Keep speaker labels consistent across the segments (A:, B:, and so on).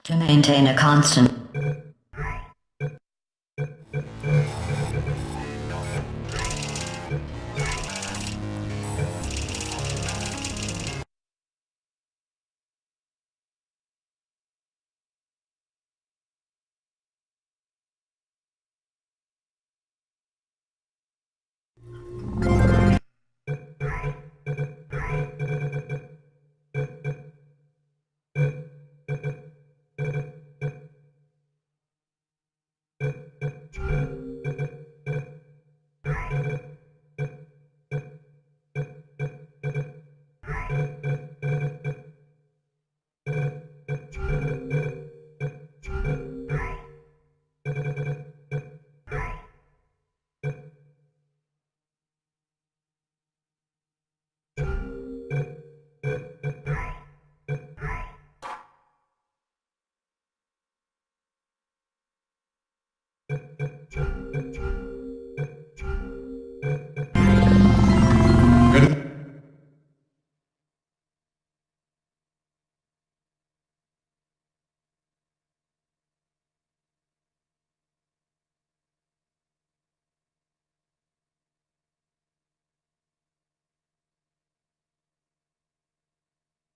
A: To maintain a constant.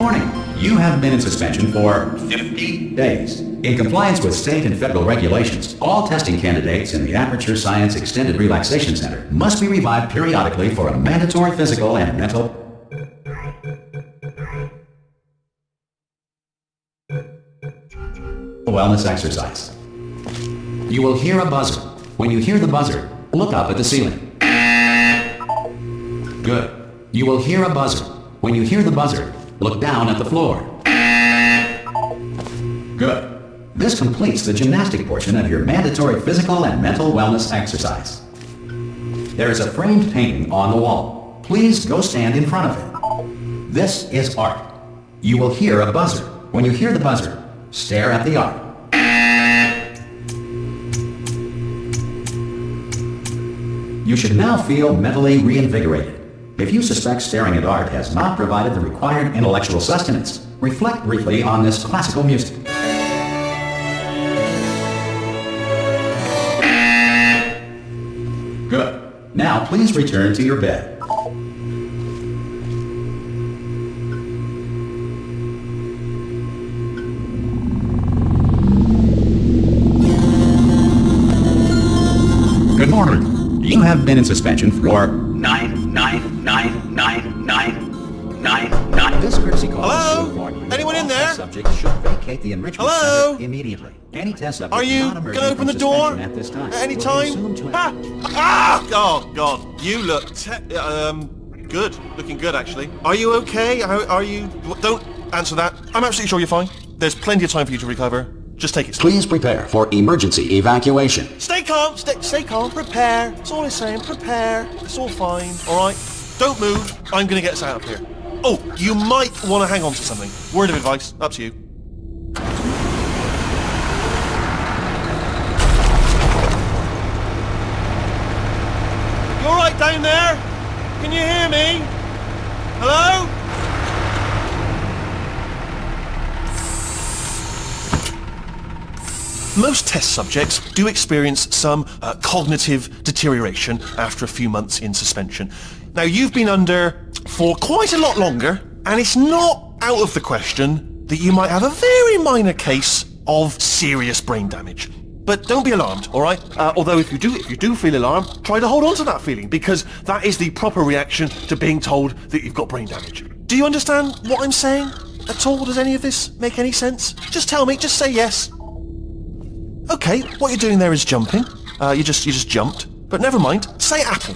B: Warning, you have been in suspension for 50 days. In compliance with state and federal regulations, all testing candidates in the Aperture Science Extended Relaxation Center must be revived periodically for a mandatory physical and mental wellness exercise. You will hear a buzzer. When you hear the buzzer, look up at the ceiling. Good. You will hear a buzzer. When you hear the buzzer, look down at the floor. Good. This completes the gymnastic portion of your mandatory physical and mental wellness exercise. There is a framed painting on the wall. Please go stand in front of it. This is art. You will hear a buzzer. When you hear the buzzer, stare at the art. You should now feel mentally reinvigorated. If you suspect staring at art has not provided the required intellectual sustenance, reflect briefly on this classical music. Good. Now please return to your bed. Good morning. You have been in suspension for 9. This courtesy call.
C: Hello? Anyone in there?
B: Subjects should vacate the enrichment
C: Hello?
B: center immediately. Any test subject
C: Are you
B: not
C: gonna open the door
B: at this time
C: at any
B: will be
C: time?
B: assumed to
C: Ah! Ah! Oh God, you look good. Looking good actually. Are you okay? Are you? Don't answer that. I'm absolutely sure you're fine. There's plenty of time for you to recover. Just take it slow.
B: Please prepare for emergency evacuation.
C: Stay calm. Stay calm. Prepare. That's all I'm saying. Prepare. It's all fine. All right. Don't move. I'm gonna get us out of here. Oh, you might want to hang on to something. Word of advice. Up to you. You all right down there? Can you hear me? Hello? Most test subjects do experience some cognitive deterioration after a few months in suspension. Now, you've been under for quite a lot longer, and it's not out of the question that you might have a very minor case of serious brain damage. But don't be alarmed, all right? Although if you do feel alarmed, try to hold on to that feeling, because that is the proper reaction to being told that you've got brain damage. Do you understand what I'm saying at all? Does any of this make any sense? Just tell me, just say yes. Okay, what you're doing there is jumping. You just jumped. But never mind. Say apple.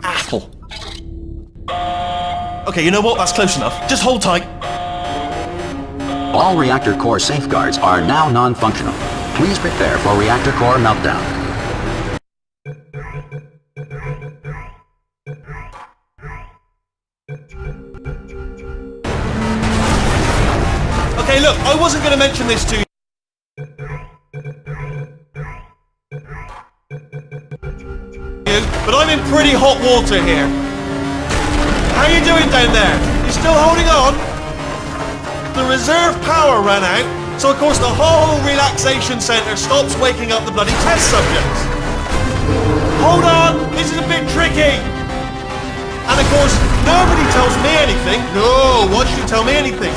C: Apple. Okay, you know what? That's close enough. Just hold tight.
B: All reactor core safeguards are now non-functional. Please prepare for reactor core meltdown.
C: Okay, look, I wasn't going to mention this to you. But I'm in pretty hot water here. How you doing down there? You still holding on? The reserve power ran out. So of course the whole relaxation centre stops waking up the bloody test subjects. Hold on, this is a bit tricky. And of course, nobody tells me anything. No, why should you tell me anything?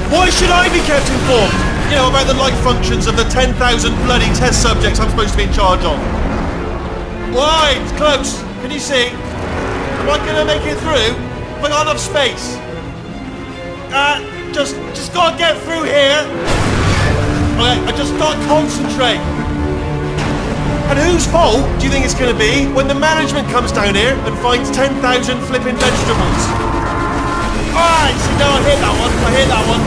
C: Why should I be kept informed? You know, about the life functions of the 10,000 bloody test subjects I'm supposed to be in charge of. Why? It's close. Can you see? Am I gonna make it through? Have I got enough space? Just gotta get through here. Okay, I just gotta concentrate. And whose fault do you think it's gonna be when the management comes down here and finds 10,000 flipping vegetables? Alright, see, no, I hit that one.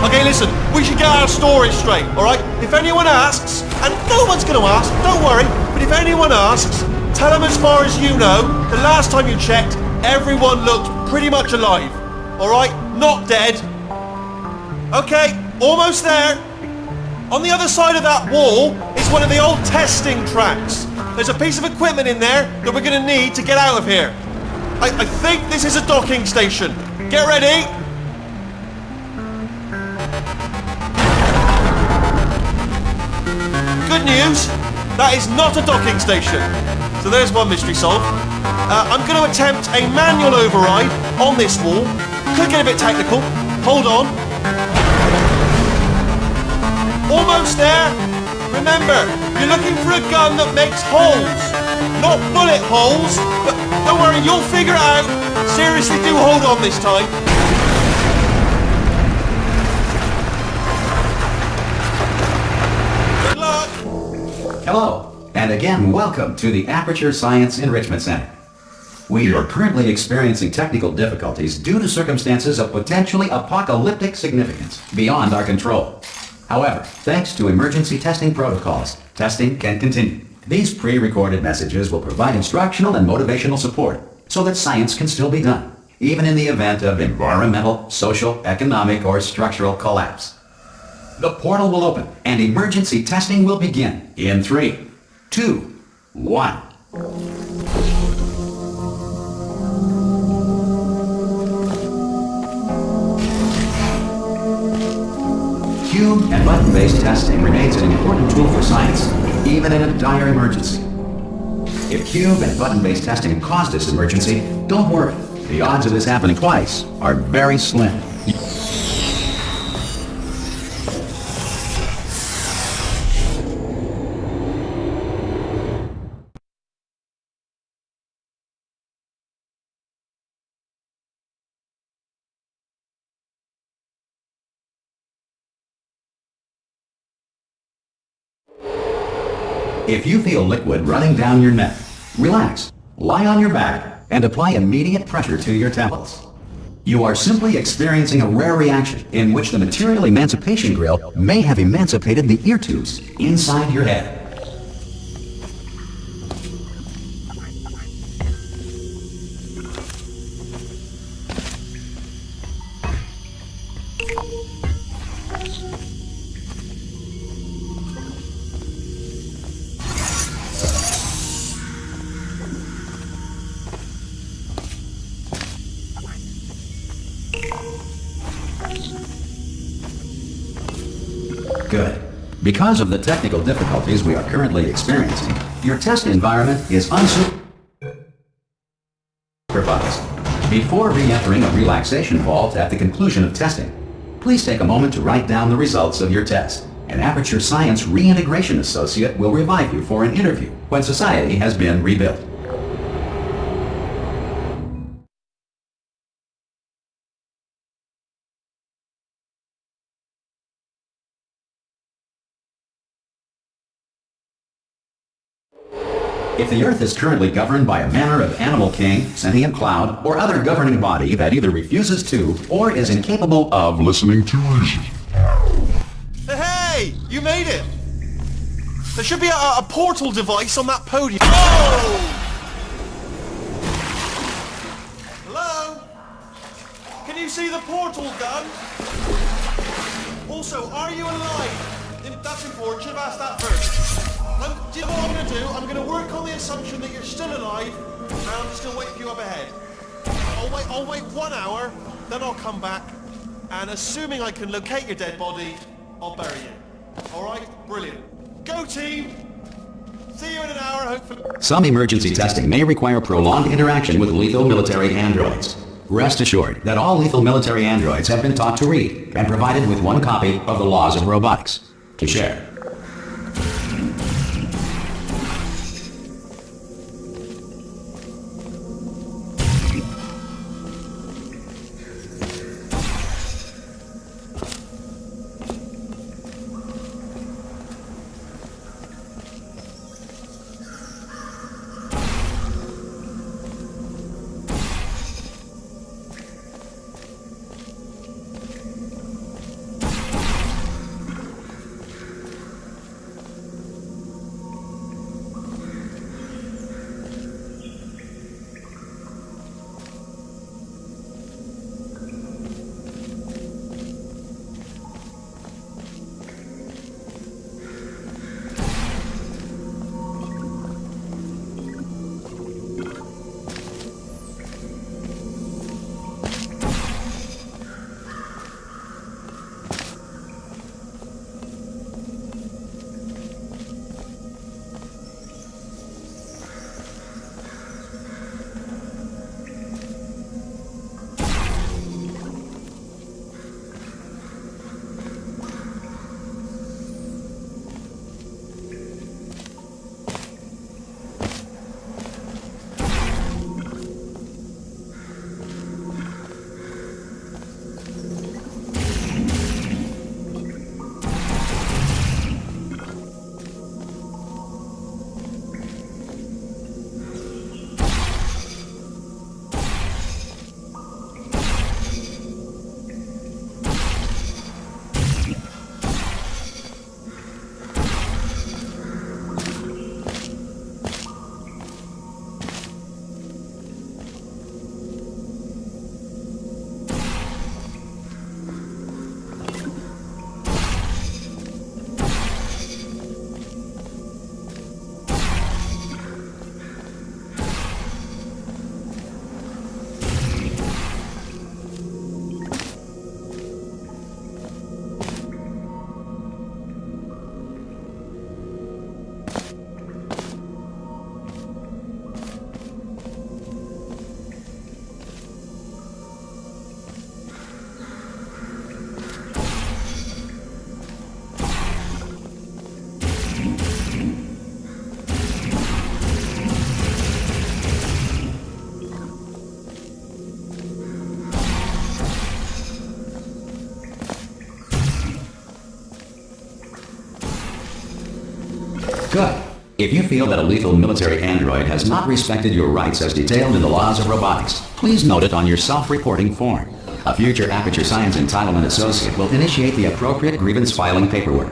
C: Okay, listen, we should get our story straight, alright? If anyone asks, and no one's gonna ask, don't worry, but if anyone asks, tell them as far as you know, the last time you checked, everyone looked pretty much alive. Alright? Not dead. Okay, almost there. On the other side of that wall is one of the old testing tracks. There's a piece of equipment in there that we're gonna need to get out of here. I think this is a docking station. Get ready. Good news, that is not a docking station. So there's one mystery solved. I'm going to attempt a manual override on this wall. Could get a bit technical. Hold on. Almost there. Remember, you're looking for a gun that makes holes. Not bullet holes. But don't worry, you'll figure it out. Seriously, do hold on this time. Good luck.
B: Hello, and again, welcome to the Aperture Science Enrichment Center. We are currently experiencing technical difficulties due to circumstances of potentially apocalyptic significance beyond our control. However, thanks to emergency testing protocols, testing can continue. These pre-recorded messages will provide instructional and motivational support so that science can still be done, even in the event of environmental, social, economic, or structural collapse. The portal will open and emergency testing will begin in 3, 2, 1. Cube and button-based testing remains an important tool for science, even in a dire emergency. If cube and button-based testing caused this emergency, don't worry. The odds of this happening twice are very slim. If you feel liquid running down your neck, relax, lie on your back, and apply immediate pressure to your temples. You are simply experiencing a rare reaction in which the material emancipation grill may have emancipated the ear tubes inside your head. Good. Because of the technical difficulties we are currently experiencing, your test environment is unsupervised. Before re-entering a relaxation vault at the conclusion of testing, please take a moment to write down the results of your test. An Aperture Science Reintegration Associate will revive you for an interview when society has been rebuilt. If the Earth is currently governed by a manner of animal king, sentient cloud, or other governing body that either refuses to or is incapable of listening to reason.
C: Hey! You made it! There should be a portal device on that podium. Oh! Hello? Can you see the portal gun? Also, are you alive? That's important. Should have asked that first. Do you know what I'm going to do? I'm going to work on the assumption that you're still alive, and I'm just going to wait for you up ahead. I'll I'll wait 1 hour, then I'll come back, and assuming I can locate your dead body, I'll bury you. All right? Brilliant. Go team! See you in an hour, hopefully.
B: Some emergency testing may require prolonged interaction with lethal military androids. Rest assured that all lethal military androids have been taught to read and provided with one copy of the laws of robotics to share. Good. If you feel that a lethal military android has not respected your rights as detailed in the laws of robotics, please note it on your self-reporting form. A future Aperture Science Entitlement Associate will initiate the appropriate grievance filing paperwork.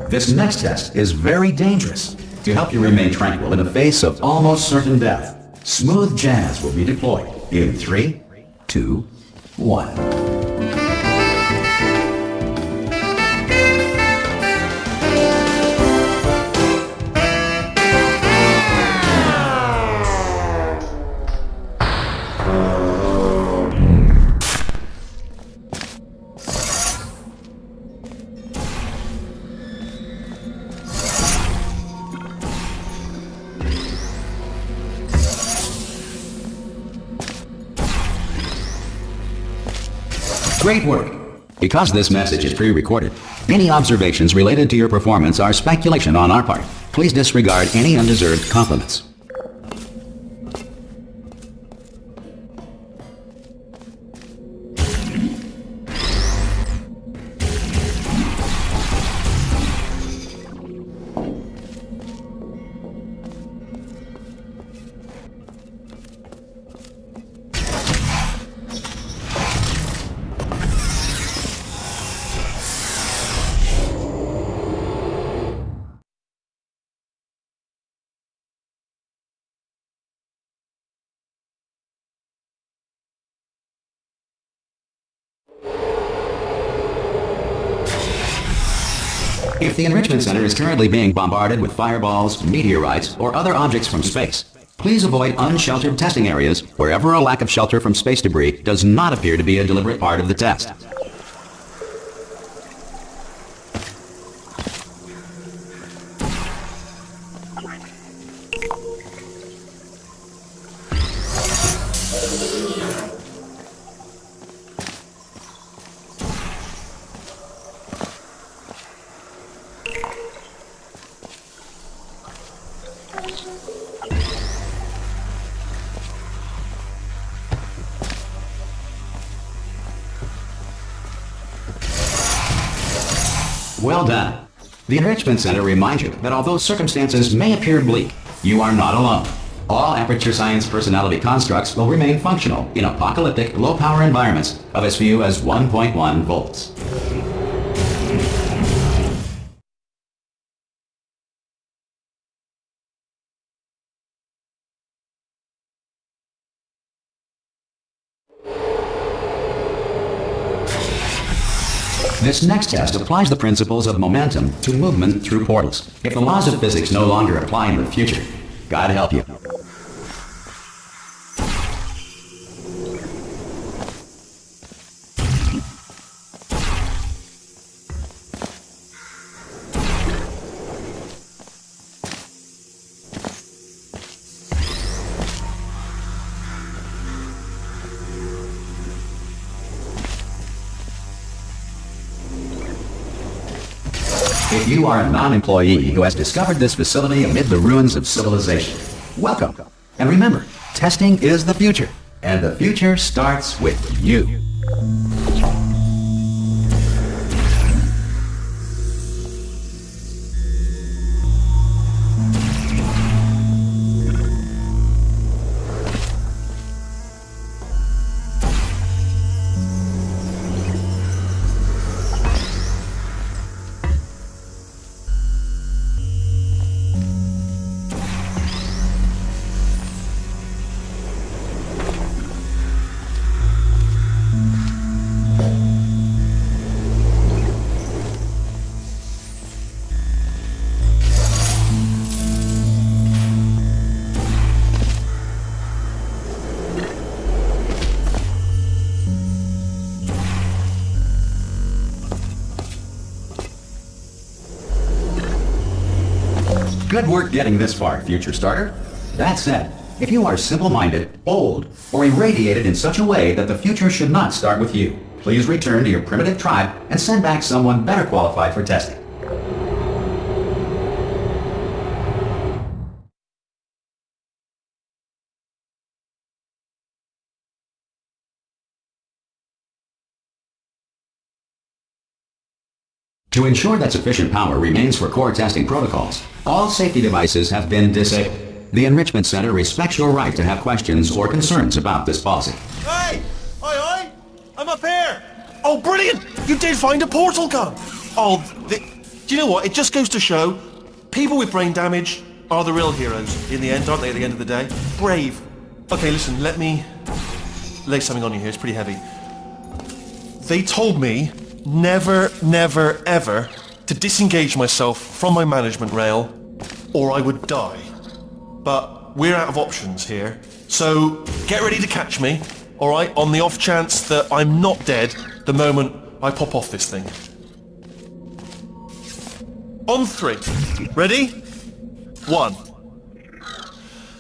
B: This next test is very dangerous. To help you remain tranquil in the face of almost certain death, smooth jazz will be deployed in 3, 2, 1. Great work! Because this message is pre-recorded, any observations related to your performance are speculation on our part. Please disregard any undeserved compliments. If the Enrichment Center is currently being bombarded with fireballs, meteorites, or other objects from space, please avoid unsheltered testing areas wherever a lack of shelter from space debris does not appear to be a deliberate part of the test. Well done. The Enrichment Center reminds you that although circumstances may appear bleak, you are not alone. All Aperture Science personality constructs will remain functional in apocalyptic, low-power environments of as few as 1.1 volts. This next test applies the principles of momentum to movement through portals. If the laws of physics no longer apply in the future, God help you. If you are a non-employee who has discovered this facility amid the ruins of civilization, welcome. And remember, testing is the future, and the future starts with you. Good work getting this far, future starter. That said, if you are simple-minded, old, or irradiated in such a way that the future should not start with you, please return to your primitive tribe and send back someone better qualified for testing. To ensure that sufficient power remains for core testing protocols, all safety devices have been disabled. The Enrichment Center respects your right to have questions or concerns about this policy.
C: Hey! Oi! I'm up here! Oh, brilliant! You did find a portal gun! Oh, do you know what? It just goes to show, people with brain damage are the real heroes in the end, aren't they, at the end of the day? Brave. Okay, listen, let me lay something on you here. It's pretty heavy. They told me never, never, ever to disengage myself from my management rail or I would die. But we're out of options here. So get ready to catch me, alright, on the off chance that I'm not dead the moment I pop off this thing. On 3. Ready? 1,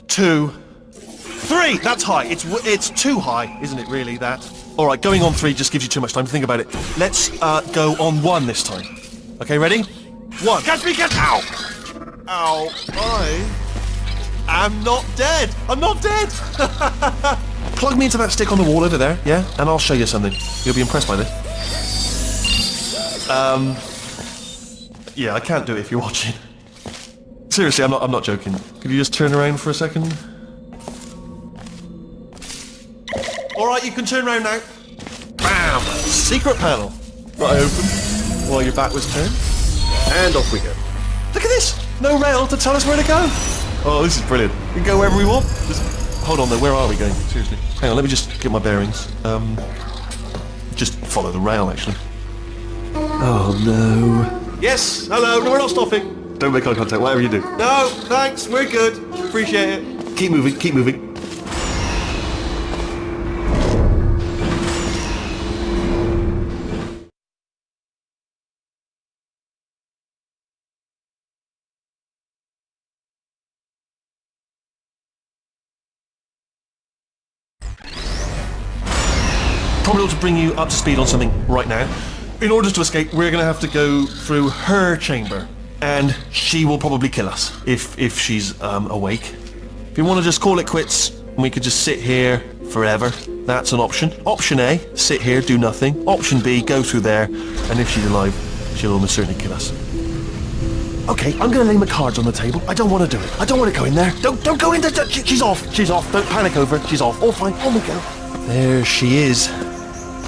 C: 2, 3! That's high. It's too high, isn't it really, that? Alright, going on 3 just gives you too much time to think about it. Let's go on 1 this time. Okay, ready? 1. Catch me, catch! Ow! Ow. I am not dead! I'm not dead! Plug me into that stick on the wall over there, yeah? And I'll show you something. You'll be impressed by this. Yeah, I can't do it if you're watching. Seriously, I'm not joking. Could you just turn around for a second? Alright, you can turn around now. Bam! Secret panel. Right open. While your back was turned. And off we go. Look at this! No rail to tell us where to go. Oh, this is brilliant. We can go wherever we want. Just hold on though, where are we going? Seriously. Hang on, let me just get my bearings. Just follow the rail, actually. Oh no. Yes, hello, no, we're not stopping. Don't make eye contact, whatever you do. No, thanks, we're good. Appreciate it. Keep moving, keep moving. Probably ought to bring you up to speed on something right now. In order to escape, we're going to have to go through her chamber. And she will probably kill us, if she's awake. If you want to just call it quits, and we could just sit here forever, that's an option. Option A, sit here, do nothing. Option B, go through there, and if she's alive, she'll almost certainly kill us. Okay, I'm going to lay my cards on the table. I don't want to do it. I don't want to go in there. Don't go in there. She's off. She's off. Don't panic over it. She's off. All fine. On we go. There she is.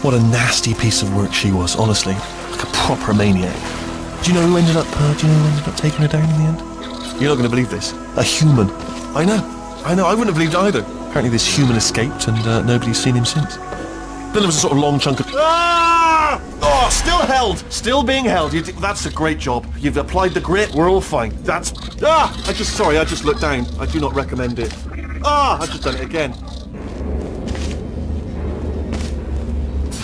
C: What a nasty piece of work she was, honestly. Like a proper maniac. Do you know who ended up taking her down in the end? You're not going to believe this. A human. I know. I wouldn't have believed it either. Apparently this human escaped and nobody's seen him since. Then there was a sort of long chunk of... Ah! Oh, still held. Still being held. That's a great job. You've applied the grit. We're all fine. That's... Ah! I just looked down. I do not recommend it. Ah! I've just done it again.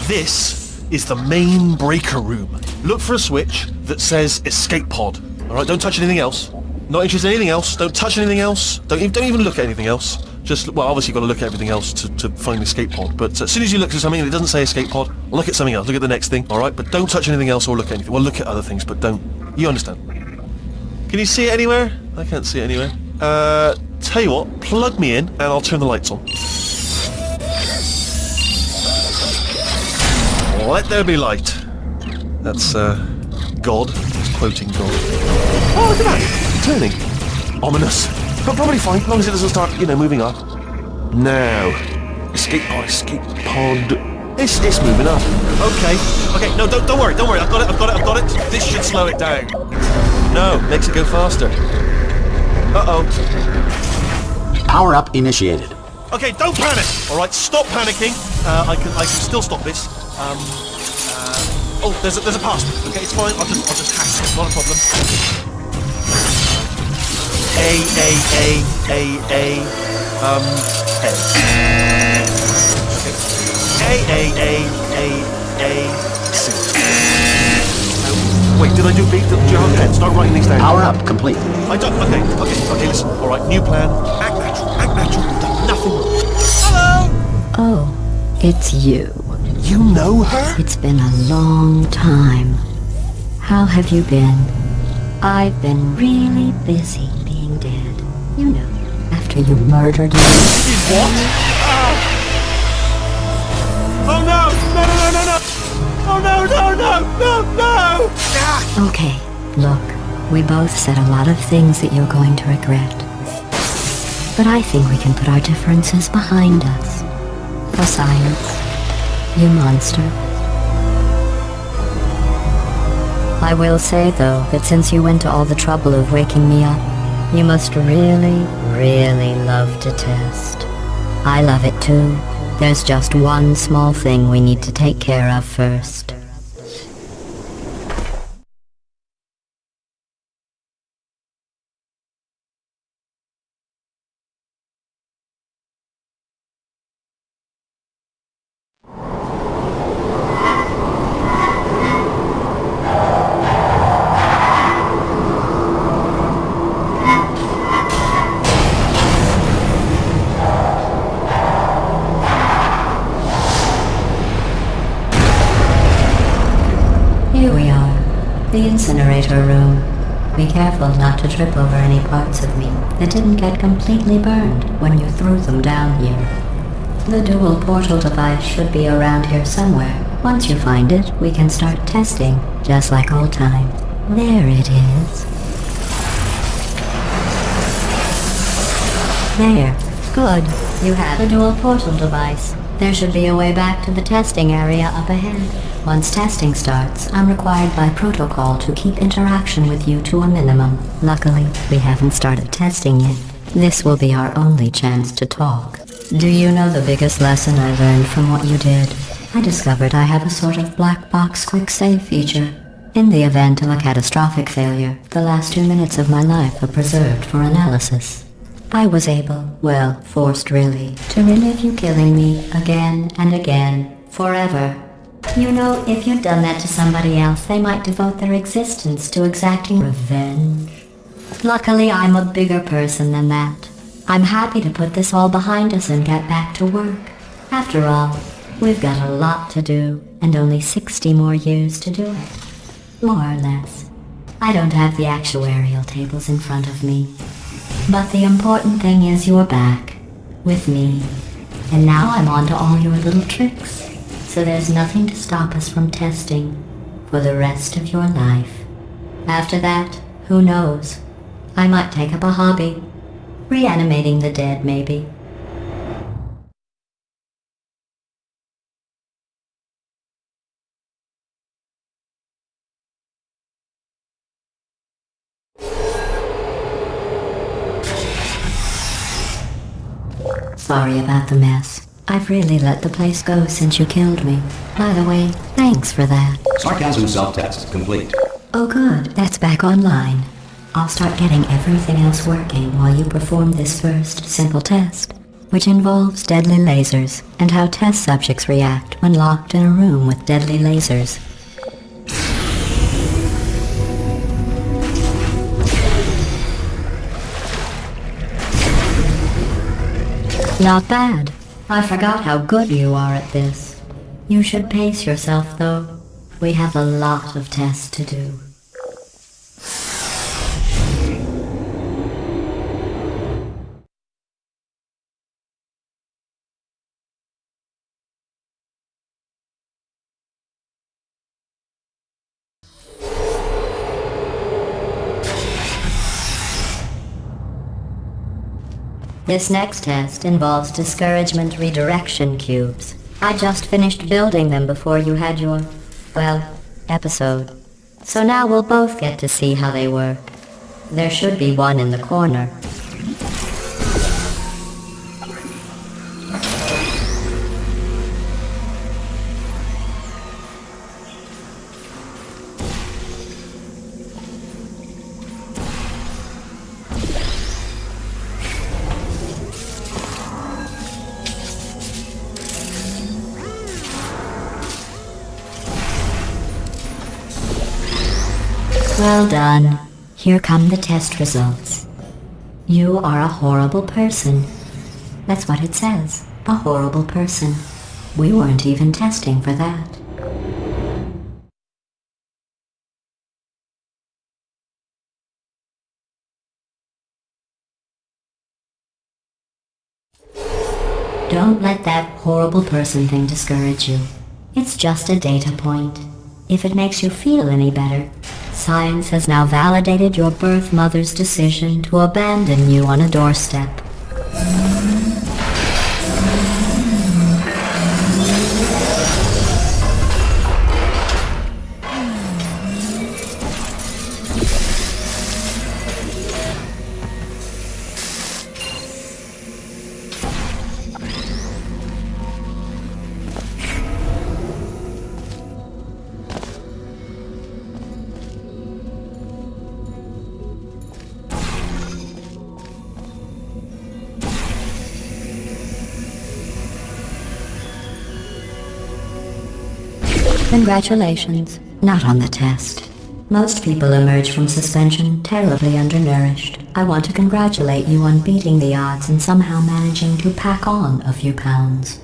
C: This is the main breaker room. Look for a switch that says escape pod. Alright, don't touch anything else. Not interested in anything else. Don't touch anything else. Don't even look at anything else. Just, well, obviously you've got to look at everything else to find the escape pod. But as soon as you look at something and it doesn't say escape pod, look at something else. Look at the next thing, alright? But don't touch anything else or look at anything. Well, look at other things, but don't. You understand? Can you see it anywhere? I can't see it anywhere. Tell you what, plug me in and I'll turn the lights on. Let there be light. That's, God. Quoting God. Oh, look at that! Turning. Ominous. But probably fine, as long as it doesn't start, moving up. Now. Escape pod. It's moving up. Okay, no, don't worry. I've got it. This should slow it down. No, makes it go faster. Uh-oh.
B: Power up initiated.
C: Okay, don't panic! Alright, stop panicking. I can still stop this. Oh, there's a password. Okay, it's fine. I'll just hack it. Not a problem. A. Okay. C. Wait, did I do B? Do you have a pen? Start writing these down.
B: Power up complete.
C: I don't. Okay. Listen. All right, new plan. Act natural. You've done nothing wrong. Hello.
A: Oh, it's you.
C: You know her?
A: It's been a long time. How have you been? I've been really busy being dead. You know, after you murdered me.
C: What? Oh no! No! Oh no! Ah!
A: Okay, look, we both said a lot of things that you're going to regret. But I think we can put our differences behind us. For science. You monster. I will say, though, that since you went to all the trouble of waking me up, you must really, really love to test. I love it too. There's just one small thing we need to take care of first. Here we are, the incinerator room. Be careful not to trip over any parts of me that didn't get completely burned when you threw them down here. The dual portal device should be around here somewhere. Once you find it, we can start testing, just like old times. There it is. There. Good. You have a dual portal device. There should be a way back to the testing area up ahead. Once testing starts, I'm required by protocol to keep interaction with you to a minimum. Luckily, we haven't started testing yet. This will be our only chance to talk. Do you know the biggest lesson I learned from what you did? I discovered I have a sort of black box quick save feature. In the event of a catastrophic failure, the last 2 minutes of my life are preserved for analysis. I was able, well, forced really, to relive you killing me again and again, forever. You know, if you'd done that to somebody else, they might devote their existence to exacting revenge. Luckily, I'm a bigger person than that. I'm happy to put this all behind us and get back to work. After all, we've got a lot to do, and only 60 more years to do it. More or less. I don't have the actuarial tables in front of me. But the important thing is you're back. With me. And now I'm on to all your little tricks. So there's nothing to stop us from testing for the rest of your life. After that, who knows? I might take up a hobby. Reanimating the dead, maybe. Sorry about the mess. I've really let the place go since you killed me. By the way, thanks for that.
B: Sarcasm self-test complete.
A: Oh good, that's back online. I'll start getting everything else working while you perform this first simple test, which involves deadly lasers and how test subjects react when locked in a room with deadly lasers. Not bad. I forgot how good you are at this. You should pace yourself, though. We have a lot of tests to do. This next test involves discouragement redirection cubes. I just finished building them before you had your, well, episode. So now we'll both get to see how they work. There should be one in the corner. Well done. Here come the test results. You are a horrible person. That's what it says. A horrible person. We weren't even testing for that. Don't let that horrible person thing discourage you. It's just a data point. If it makes you feel any better, science has now validated your birth mother's decision to abandon you on a doorstep. Congratulations. Not on the test. Most people emerge from suspension terribly undernourished. I want to congratulate you on beating the odds and somehow managing to pack on a few pounds.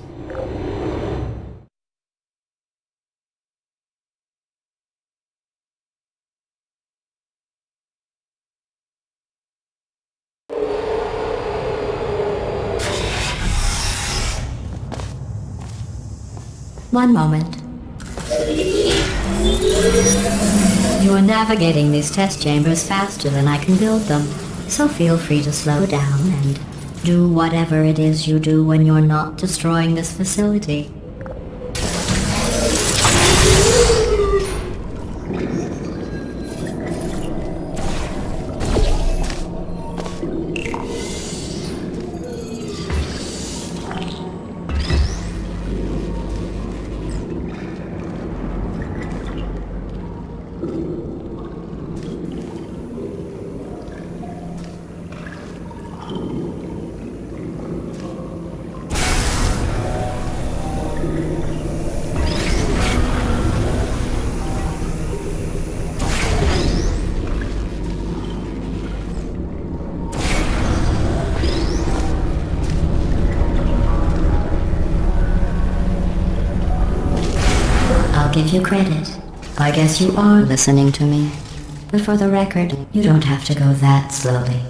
A: One moment. You are navigating these test chambers faster than I can build them, so feel free to slow down and do whatever it is you do when you're not destroying this facility. I'll give you credit. I guess you are listening to me. But for the record, you don't have to go that slowly.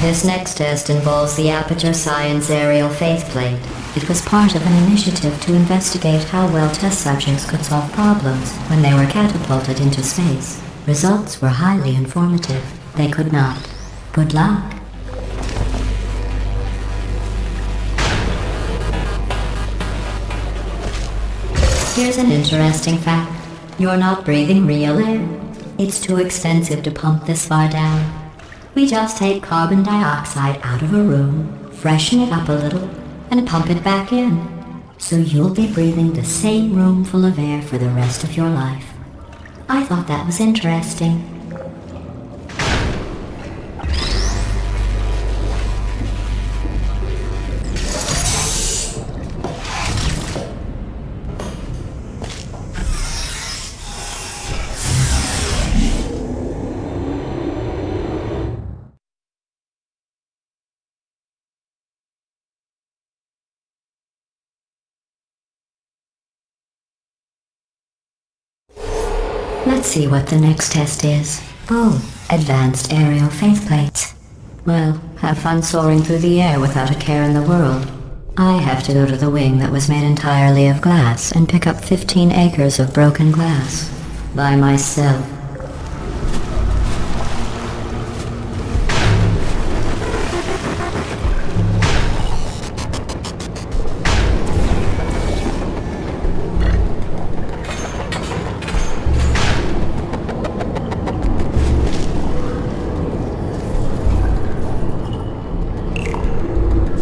A: This next test involves the Aperture Science Aerial Faceplate. It was part of an initiative to investigate how well test subjects could solve problems when they were catapulted into space. Results were highly informative. They could not. Good luck. Here's an interesting fact. You're not breathing real air. It's too expensive to pump this far down. We just take carbon dioxide out of a room, freshen it up a little, and pump it back in. So you'll be breathing the same room full of air for the rest of your life. I thought that was interesting. Let's see what the next test is. Oh, advanced aerial faceplates. Well, have fun soaring through the air without a care in the world. I have to go to the wing that was made entirely of glass and pick up 15 acres of broken glass. By myself.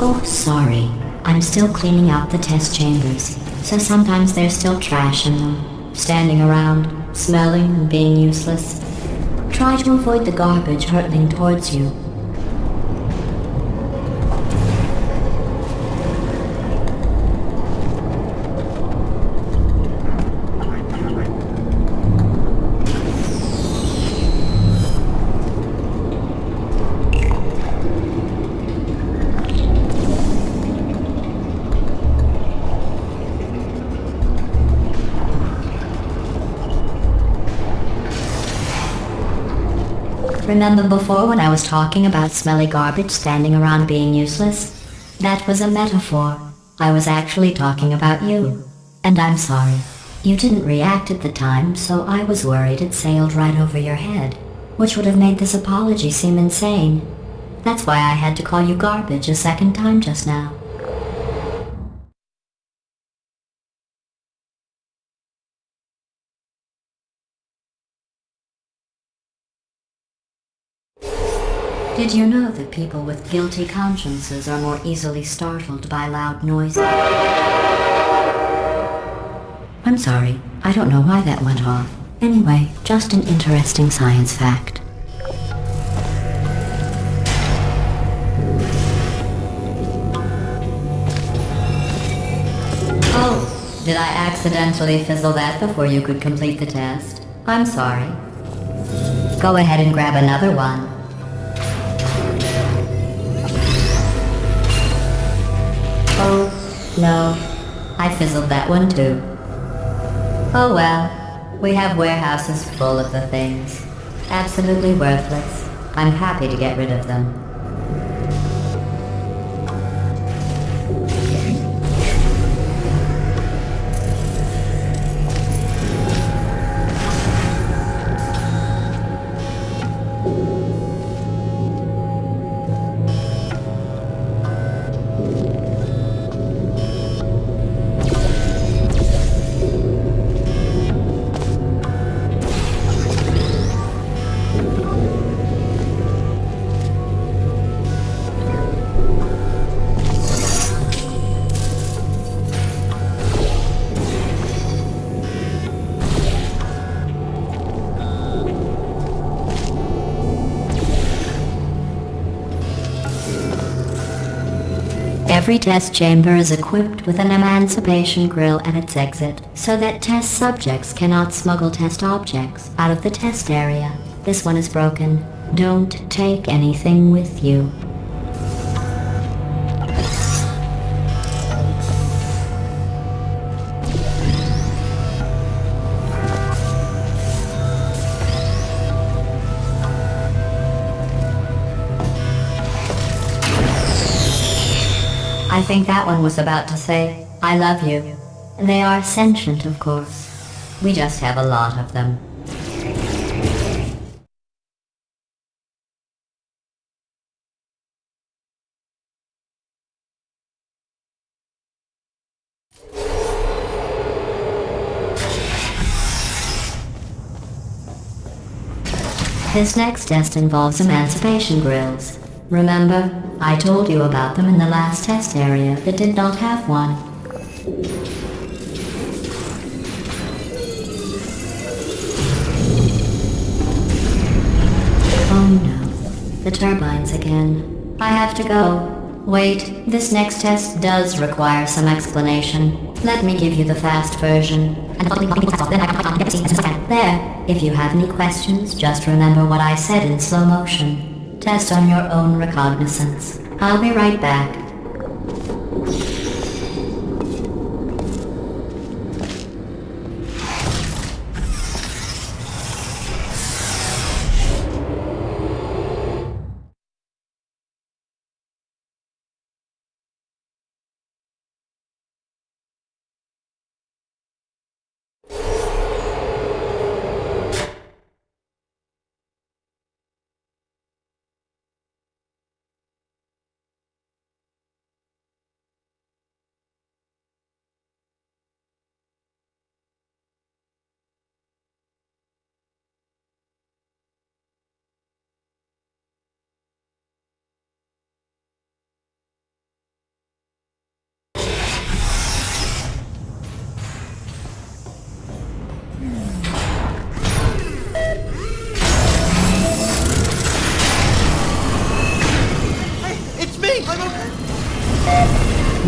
A: Oh, sorry. I'm still cleaning out the test chambers, so sometimes there's still trash in them, standing around, smelling and being useless. Try to avoid the garbage hurtling towards you. Remember before when I was talking about smelly garbage standing around being useless? That was a metaphor. I was actually talking about you. And I'm sorry. You didn't react at the time, so I was worried it sailed right over your head, which would have made this apology seem insane. That's why I had to call you garbage a second time just now. Did you know that people with guilty consciences are more easily startled by loud noises? I'm sorry, I don't know why that went off. Anyway, just an interesting science fact. Oh, did I accidentally fizzle that before you could complete the test? I'm sorry. Go ahead and grab another one. Oh, no. I fizzled that one too. Oh well. We have warehouses full of the things. Absolutely worthless. I'm happy to get rid of them. Every test chamber is equipped with an emancipation grill at its exit, so that test subjects cannot smuggle test objects out of the test area. This one is broken. Don't take anything with you. I think that one was about to say, I love you. They are sentient, of course. We just have a lot of them. This next test involves emancipation grills. Remember, I told you about them in the last test area that did not have one. Oh no, the turbines again. I have to go. Wait, this next test does require some explanation. Let me give you the fast version. There, if you have any questions, just remember what I said in slow motion. Test on your own recognizance. I'll be right back.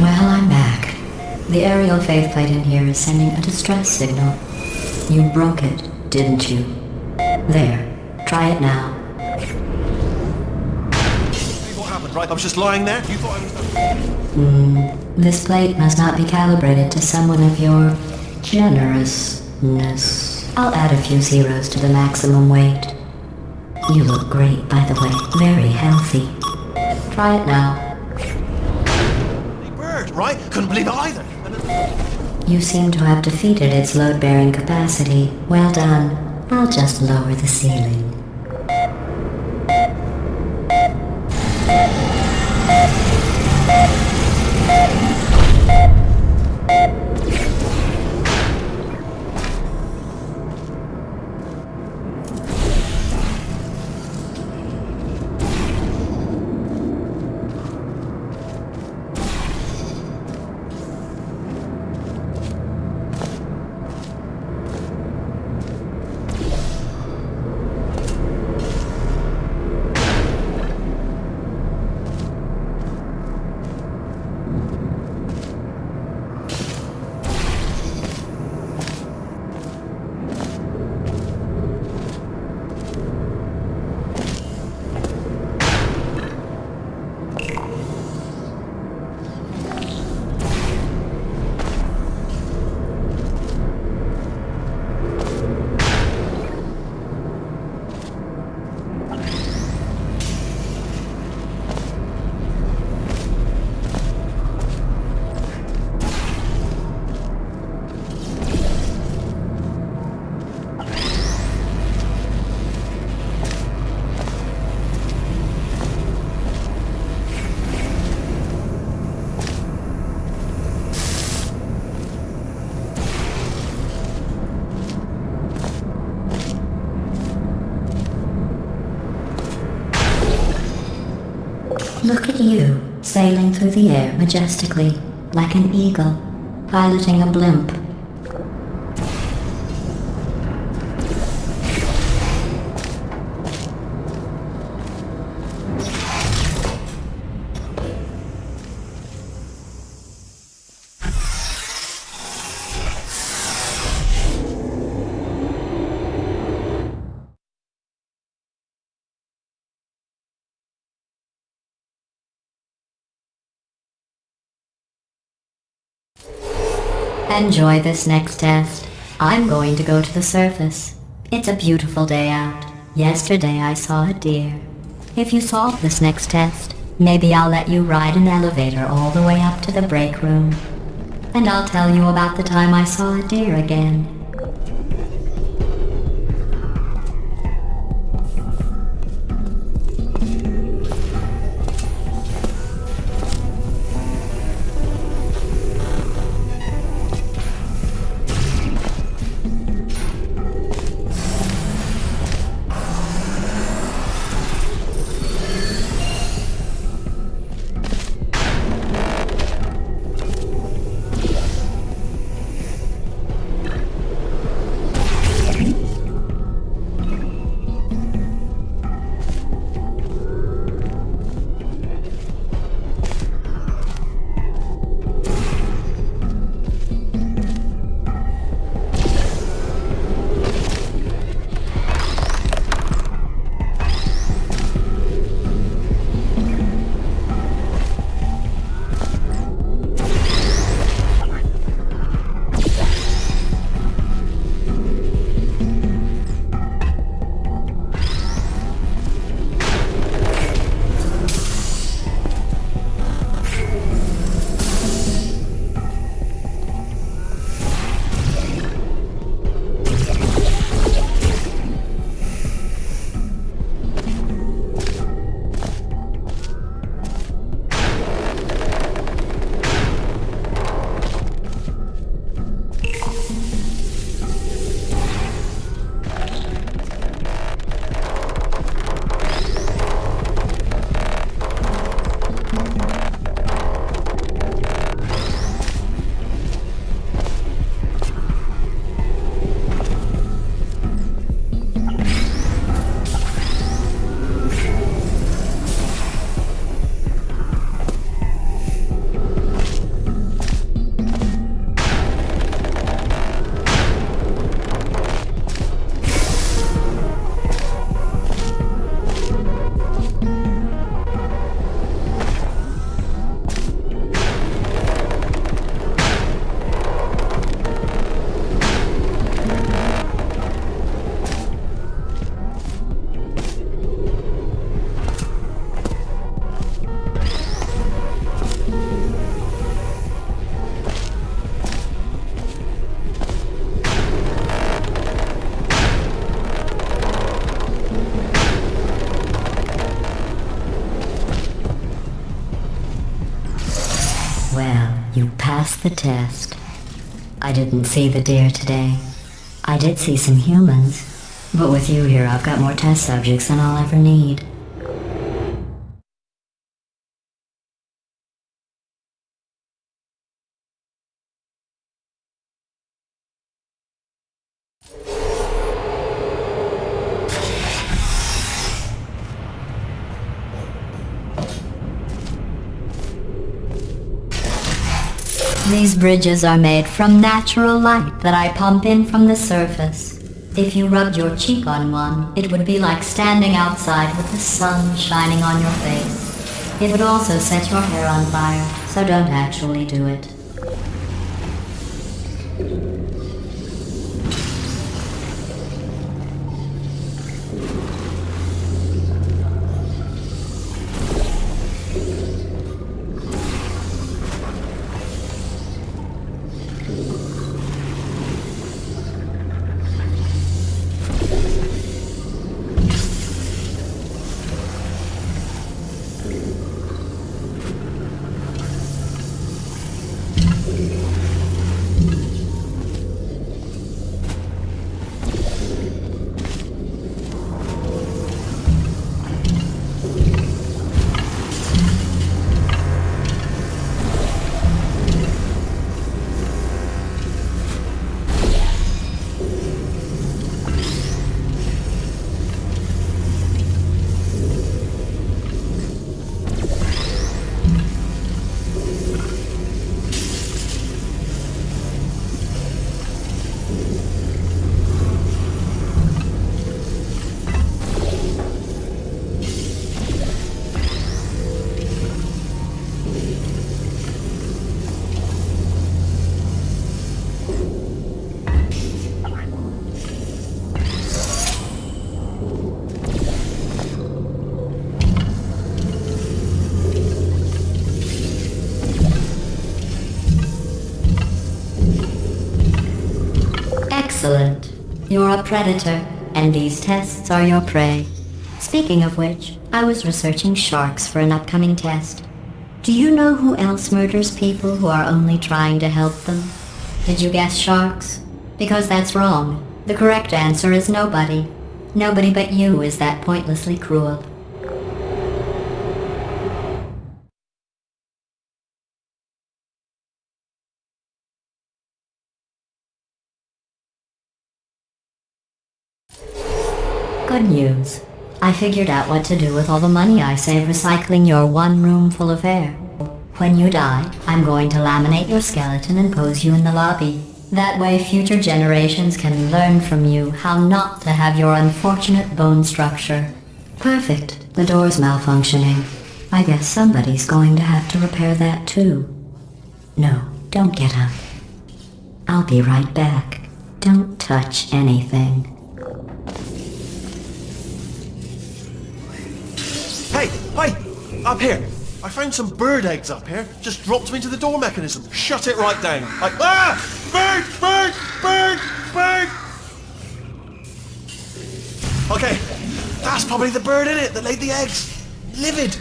A: Well, I'm back. The aerial faceplate in here is sending a distress signal. You broke it, didn't you? There. Try it now.
C: What happened, right? I was just lying there. You thought I was...
A: This plate must not be calibrated to someone of your generousness. I'll add a few zeros to the maximum weight. You look great, by the way. Very healthy. Try it now.
C: Right? Couldn't believe it either.
A: You seem to have defeated its load-bearing capacity. Well done. I'll just lower the ceiling. Look at you, sailing through the air majestically, like an eagle, piloting a blimp. Enjoy this next test. I'm going to go to the surface. It's a beautiful day out. Yesterday I saw a deer. If you solve this next test, maybe I'll let you ride an elevator all the way up to the break room. And I'll tell you about the time I saw a deer again. Well, you passed the test. I didn't see the deer today. I did see some humans, but with you here I've got more test subjects than I'll ever need. These bridges are made from natural light that I pump in from the surface. If you rubbed your cheek on one, it would be like standing outside with the sun shining on your face. It would also set your hair on fire, so don't actually do it. Excellent. You're a predator, and these tests are your prey. Speaking of which, I was researching sharks for an upcoming test. Do you know who else murders people who are only trying to help them? Did you guess sharks? Because that's wrong. The correct answer is nobody. Nobody but you is that pointlessly cruel. Good news. I figured out what to do with all the money I save recycling your one room full of air. When you die, I'm going to laminate your skeleton and pose you in the lobby. That way future generations can learn from you how not to have your unfortunate bone structure. Perfect. The door's malfunctioning. I guess somebody's going to have to repair that too. No, don't get up. I'll be right back. Don't touch anything.
C: Hey! Up here! I found some bird eggs up here. Just dropped them into the door mechanism. Shut it right down. Like, ah! Bird! Bird! Bird! Bird! Okay, that's probably the bird in it that laid the eggs. Livid.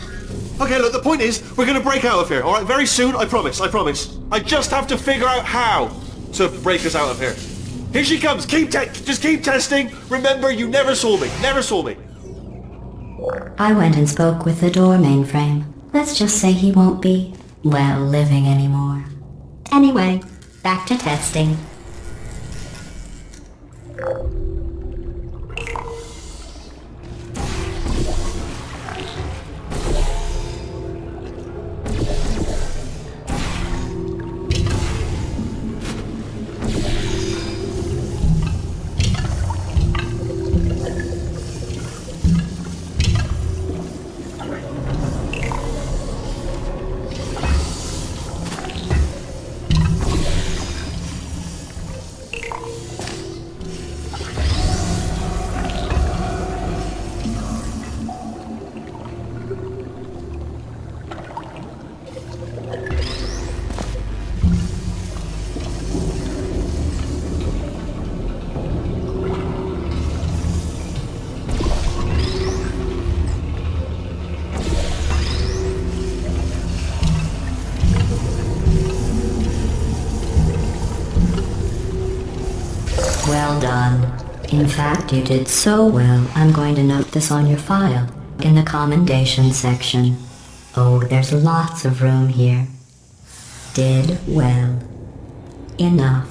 C: Okay, look, the point is, we're gonna break out of here, alright? Very soon, I promise, I promise. I just have to figure out how to break us out of here. Here she comes. Just keep testing. Remember, you never saw me. Never saw me.
A: I went and spoke with the door mainframe. Let's just say he won't be, well, living anymore. Anyway, back to testing. Well done. In fact, you did so well, I'm going to note this on your file, in the commendation section. Oh, there's lots of room here. Did well. Enough.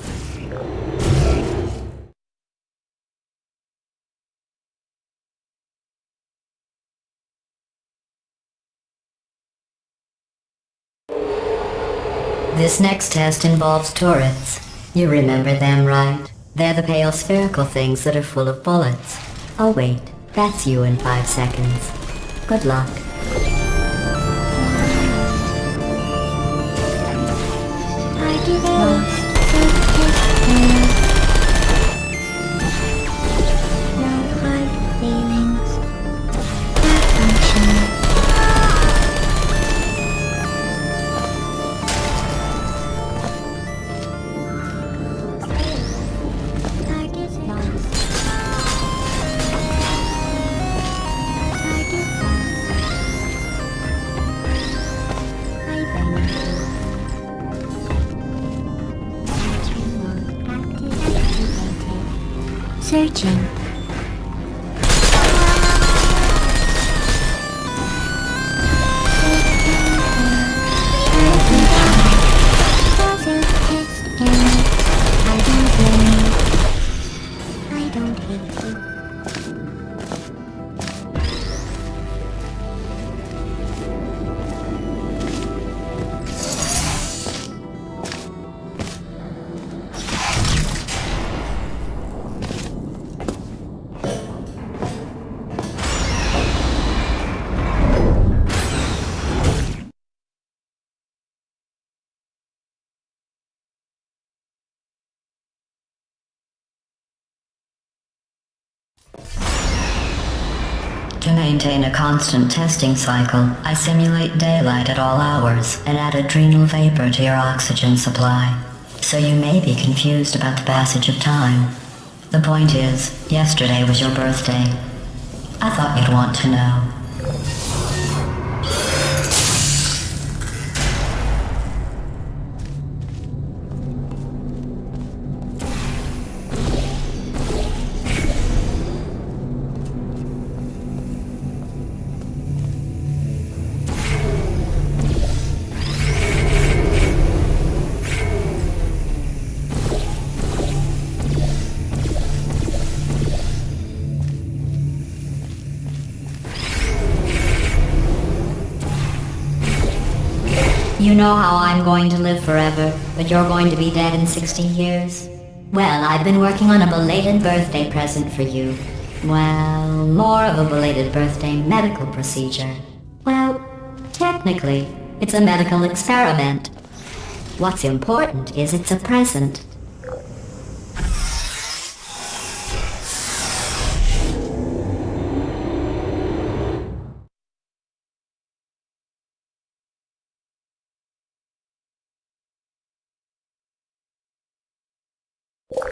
A: This next test involves turrets. You remember them, right? They're the pale spherical things that are full of bullets. Oh wait, that's you in 5 seconds. Good luck. I give lost. No hard feelings. Malfunction. Searching. I don't hate you. To maintain a constant testing cycle, I simulate daylight at all hours and add adrenal vapor to your oxygen supply. So you may be confused about the passage of time. The point is, yesterday was your birthday. I thought you'd want to know. You know how I'm going to live forever, but you're going to be dead in 60 years? Well, I've been working on a belated birthday present for you. Well, more of a belated birthday medical procedure. Well, technically, it's a medical experiment. What's important is it's a present.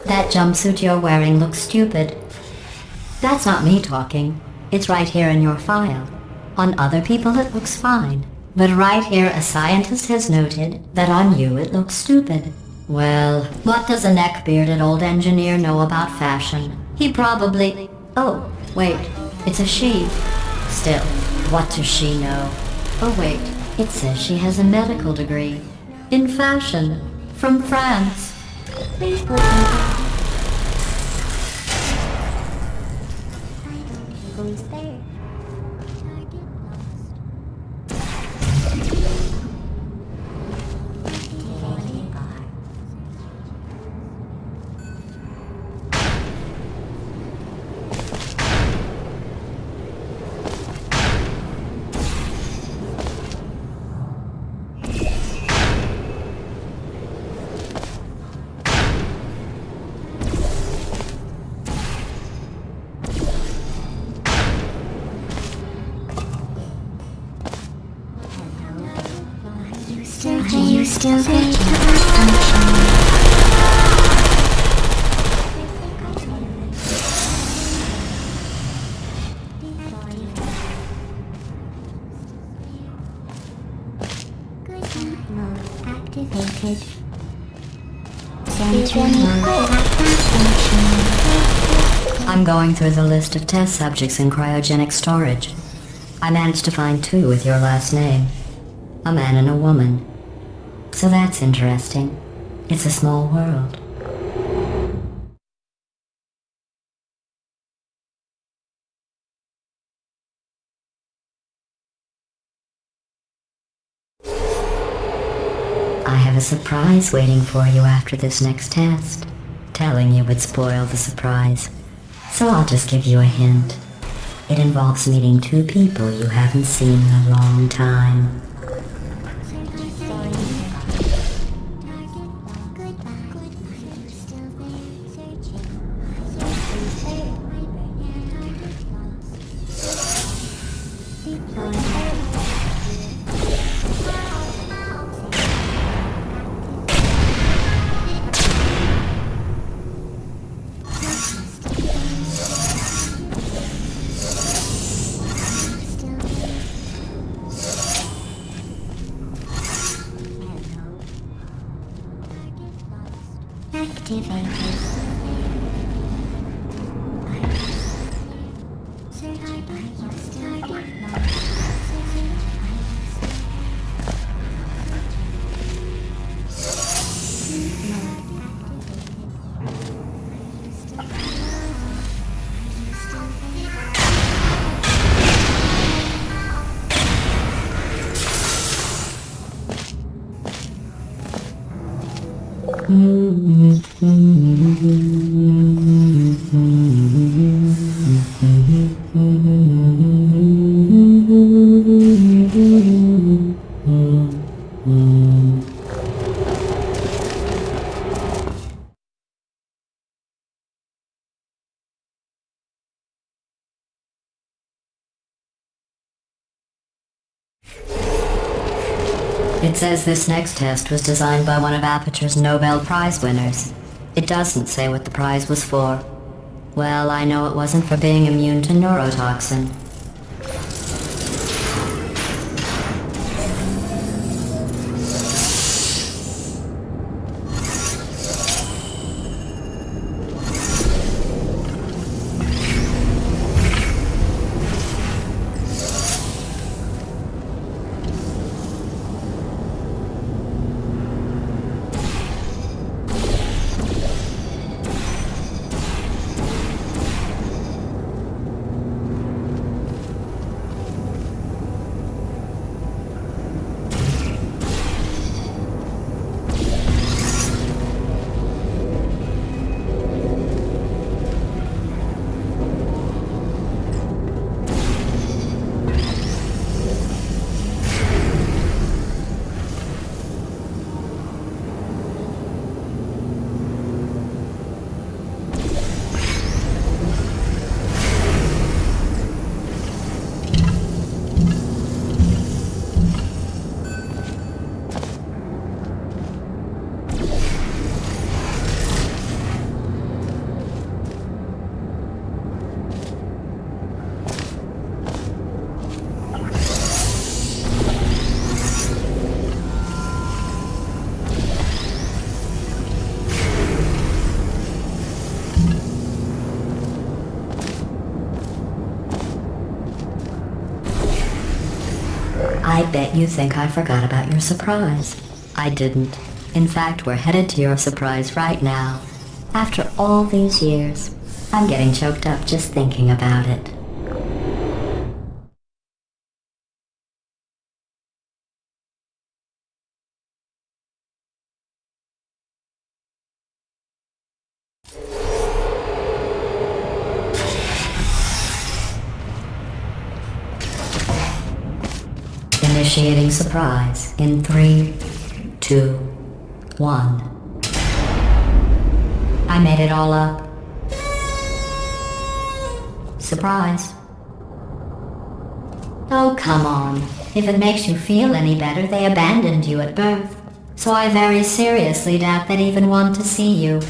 A: That jumpsuit you're wearing looks stupid. That's not me talking. It's right here in your file. On other people it looks fine. But right here a scientist has noted that on you it looks stupid. Well, what does a neck-bearded old engineer know about fashion? He probably... Oh, wait, it's a she. Still, what does she know? Oh wait, it says she has a medical degree. In fashion. From France. Please put who's there?
D: Are you still there? Mode activated. Sentry mode activation.
A: I'm going through the list of test subjects in cryogenic storage. I managed to find 2 with your last name. A man and a woman. So that's interesting. It's a small world. I have a surprise waiting for you after this next test. Telling you would spoil the surprise. So I'll just give you a hint. It involves meeting 2 people you haven't seen in a long time. It says this next test was designed by one of Aperture's Nobel Prize winners. It doesn't say what the prize was for. Well, I know it wasn't for being immune to neurotoxin. I bet you think I forgot about your surprise. I didn't. In fact, we're headed to your surprise right now. After all these years, I'm getting choked up just thinking about it. Initiating surprise in 3, 2, 1. I made it all up. Surprise. Oh, come on. If it makes you feel any better, they abandoned you at birth. So I very seriously doubt they'd even want to see you.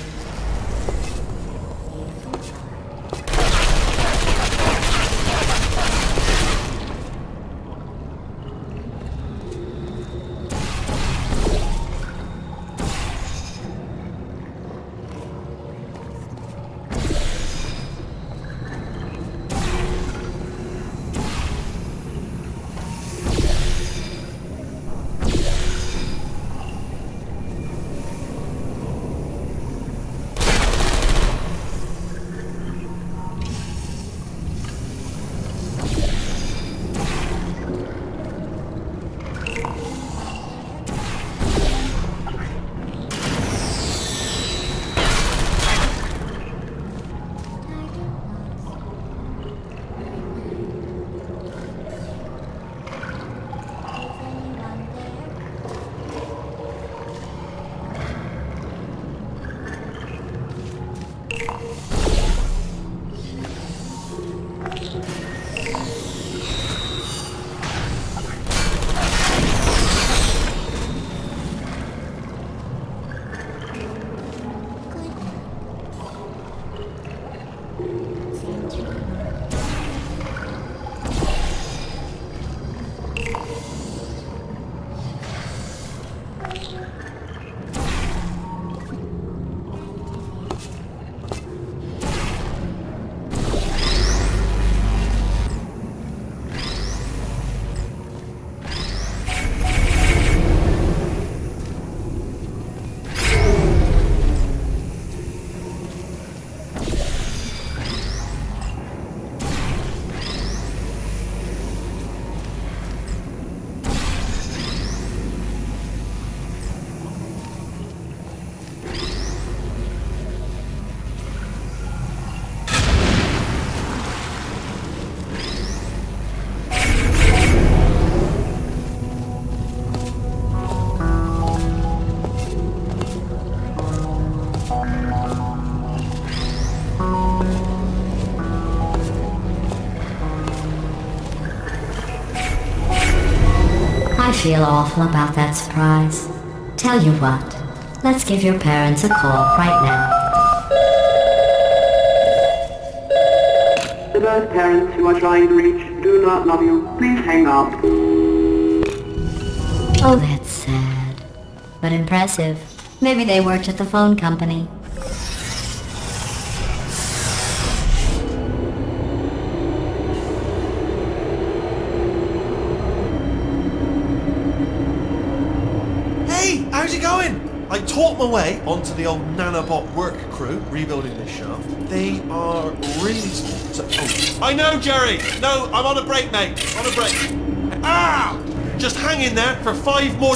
A: I feel awful about that surprise. Tell you what, let's give your parents a call right now.
E: The birth parents you are trying to reach do not love you. Please hang up.
A: Oh, that's sad. But impressive. Maybe they worked at the phone company.
C: Hey, how's it going? I taught my way onto the old nanobot work crew rebuilding this shaft. They are really small. I know, Jerry! No, I'm on a break, mate. On a break. Ah! Just hang in there for 5 more...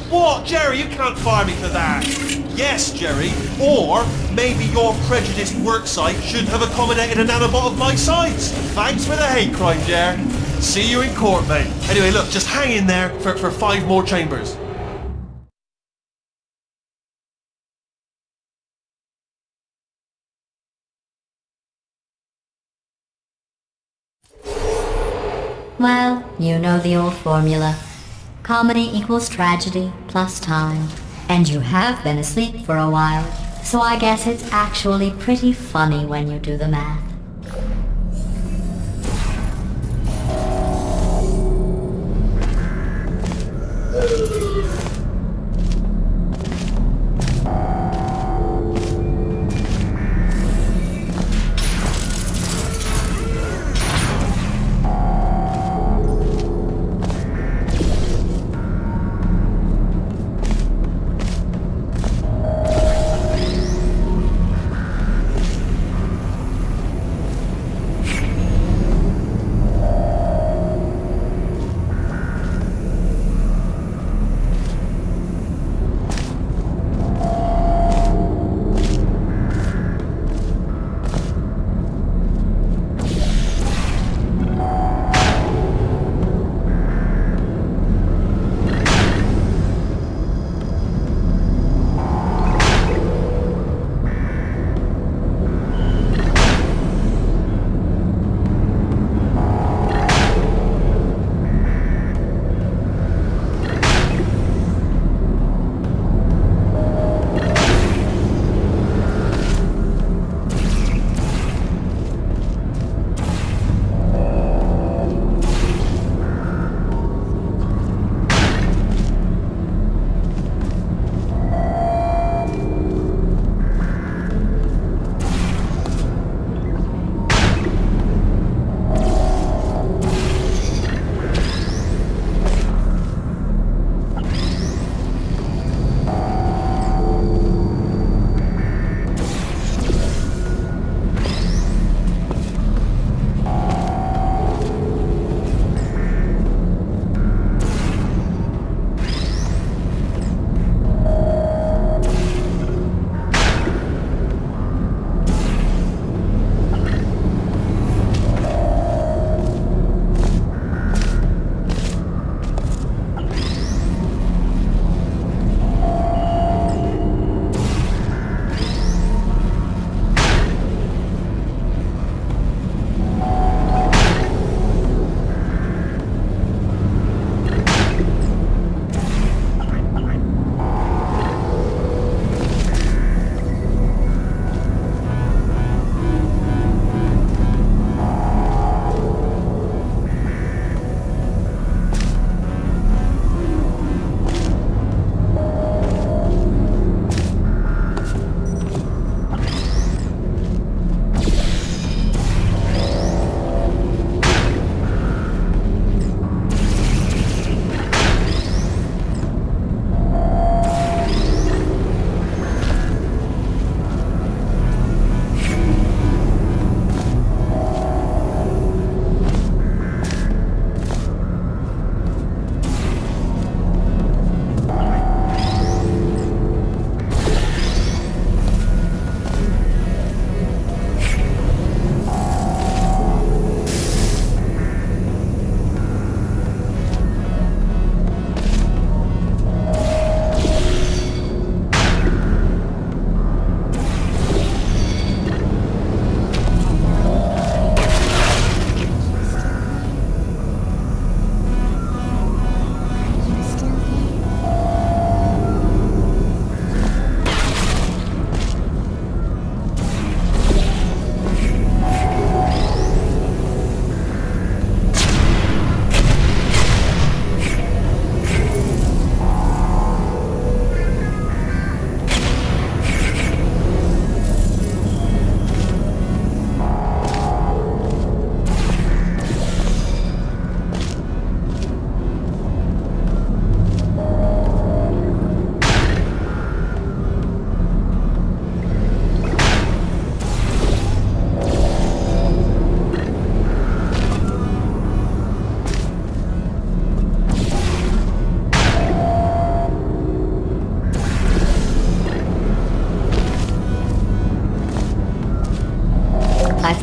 C: What? Jerry, you can't fire me for that. Yes, Jerry. Or maybe your prejudiced work site shouldn't have accommodated a nanobot of my size. Thanks for the hate crime, Jerry. See you in court, mate. Anyway, look, just hang in there for 5 more chambers.
A: Well, you know the old formula. Comedy equals tragedy plus time. And you have been asleep for a while, so I guess it's actually pretty funny when you do the math.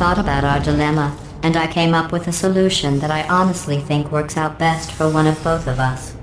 A: thought about our dilemma, and I came up with a solution that I honestly think works out best for one of both of us.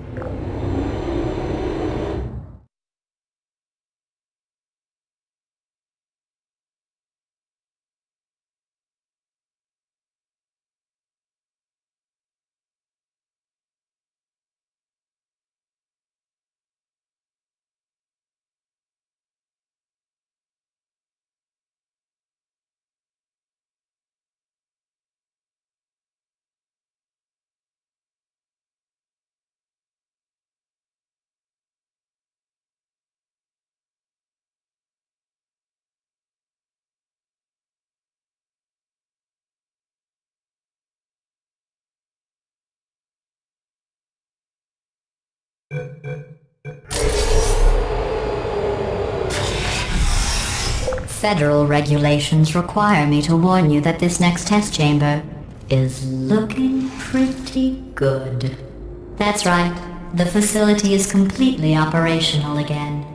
A: Federal regulations require me to warn you that this next test chamber is looking pretty good. That's right, the facility is completely operational again.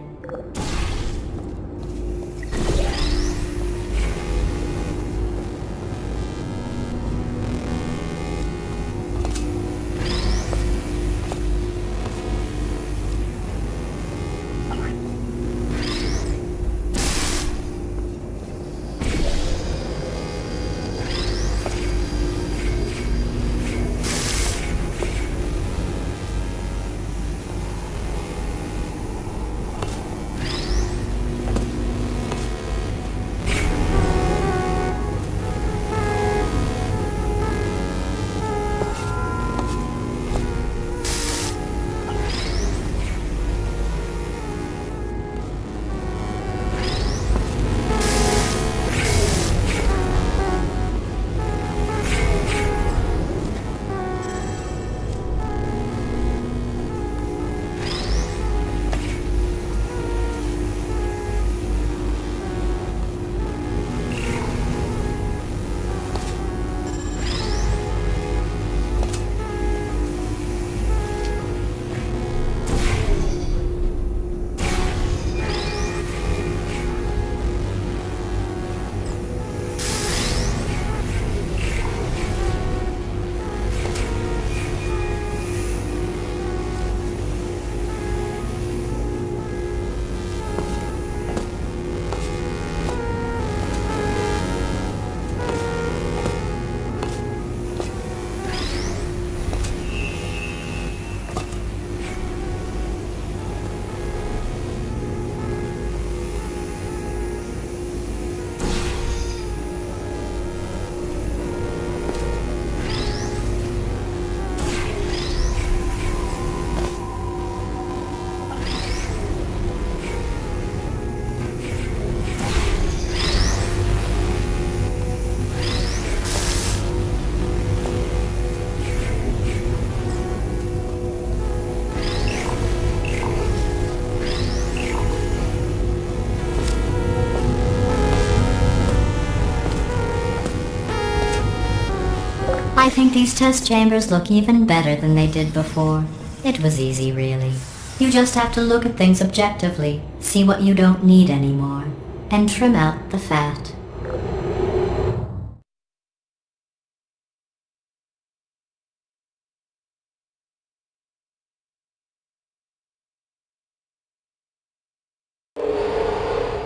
A: I think these test chambers look even better than they did before. It was easy, really. You just have to look at things objectively, see what you don't need anymore, and trim out the fat.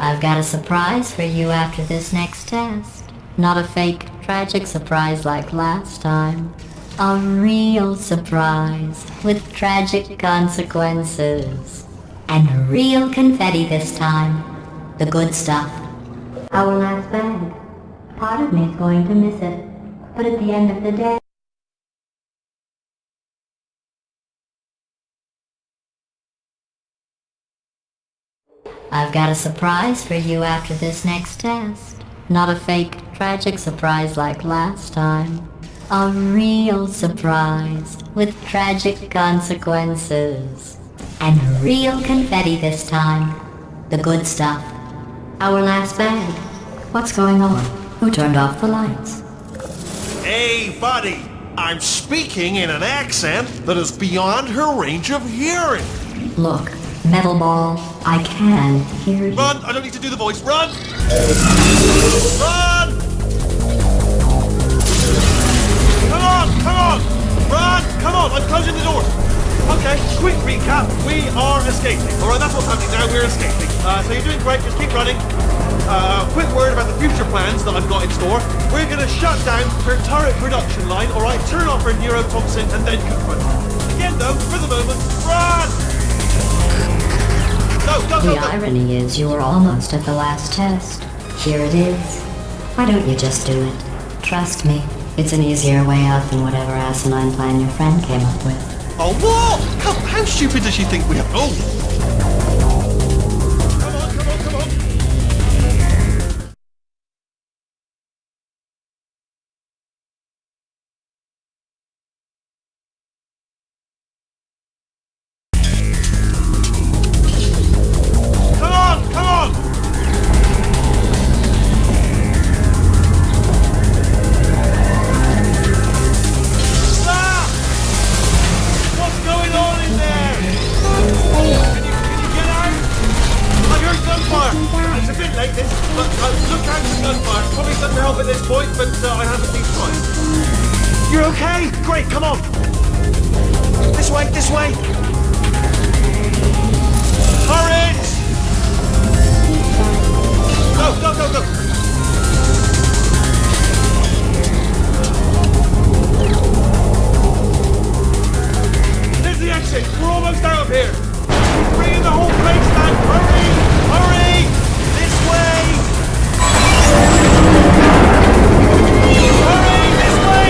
A: I've got a surprise for you after this next test. Not a fake, tragic surprise like last time. A real surprise with tragic consequences. And real confetti this time. The good stuff. Our last bag. Part of me's going to miss it. But at the end of the day, I've got a surprise for you after this next test. Not a fake, tragic surprise like last time. A real surprise with tragic consequences. And real confetti this time. The good stuff. Our last bag. What's going on? Who turned off the lights?
C: Hey, buddy! I'm speaking in an accent that is beyond her range of hearing.
A: Look, Metal Ball, I can hear you.
C: Run! I don't need to do the voice. Run! Run! Come on! Run! Come on, I'm closing the door. Okay, quick recap. We are escaping. Alright, that's what's happening now. We're escaping. So you're doing great. Just keep running. Quick word about the future plans that I've got in store. We're going to shut down her turret production line, alright? Turn off her neurotoxin and then confront her. Again, though, for the moment, run! Go, go, go,
A: The
C: go!
A: irony is you were almost at the last test. Here it is. Why don't you just do it? Trust me, it's an easier way out than whatever asinine plan your friend came up with.
C: Oh, what? Come, how stupid does she think we are? Oh! Come on, come on, come on! Come on, come on! Ah! What's going on in there? Can you get out? I heard gunfire. It's a bit late this, but look out for gunfire. Probably doesn't help at this point, but I haven't been trying. You're okay? Great, come on. This way, this way. Hurry! Go, go, go, go. There's the exit. We're almost out of here. Bringing the whole place down. Hurry! Hurry! This way! Hurry! This way!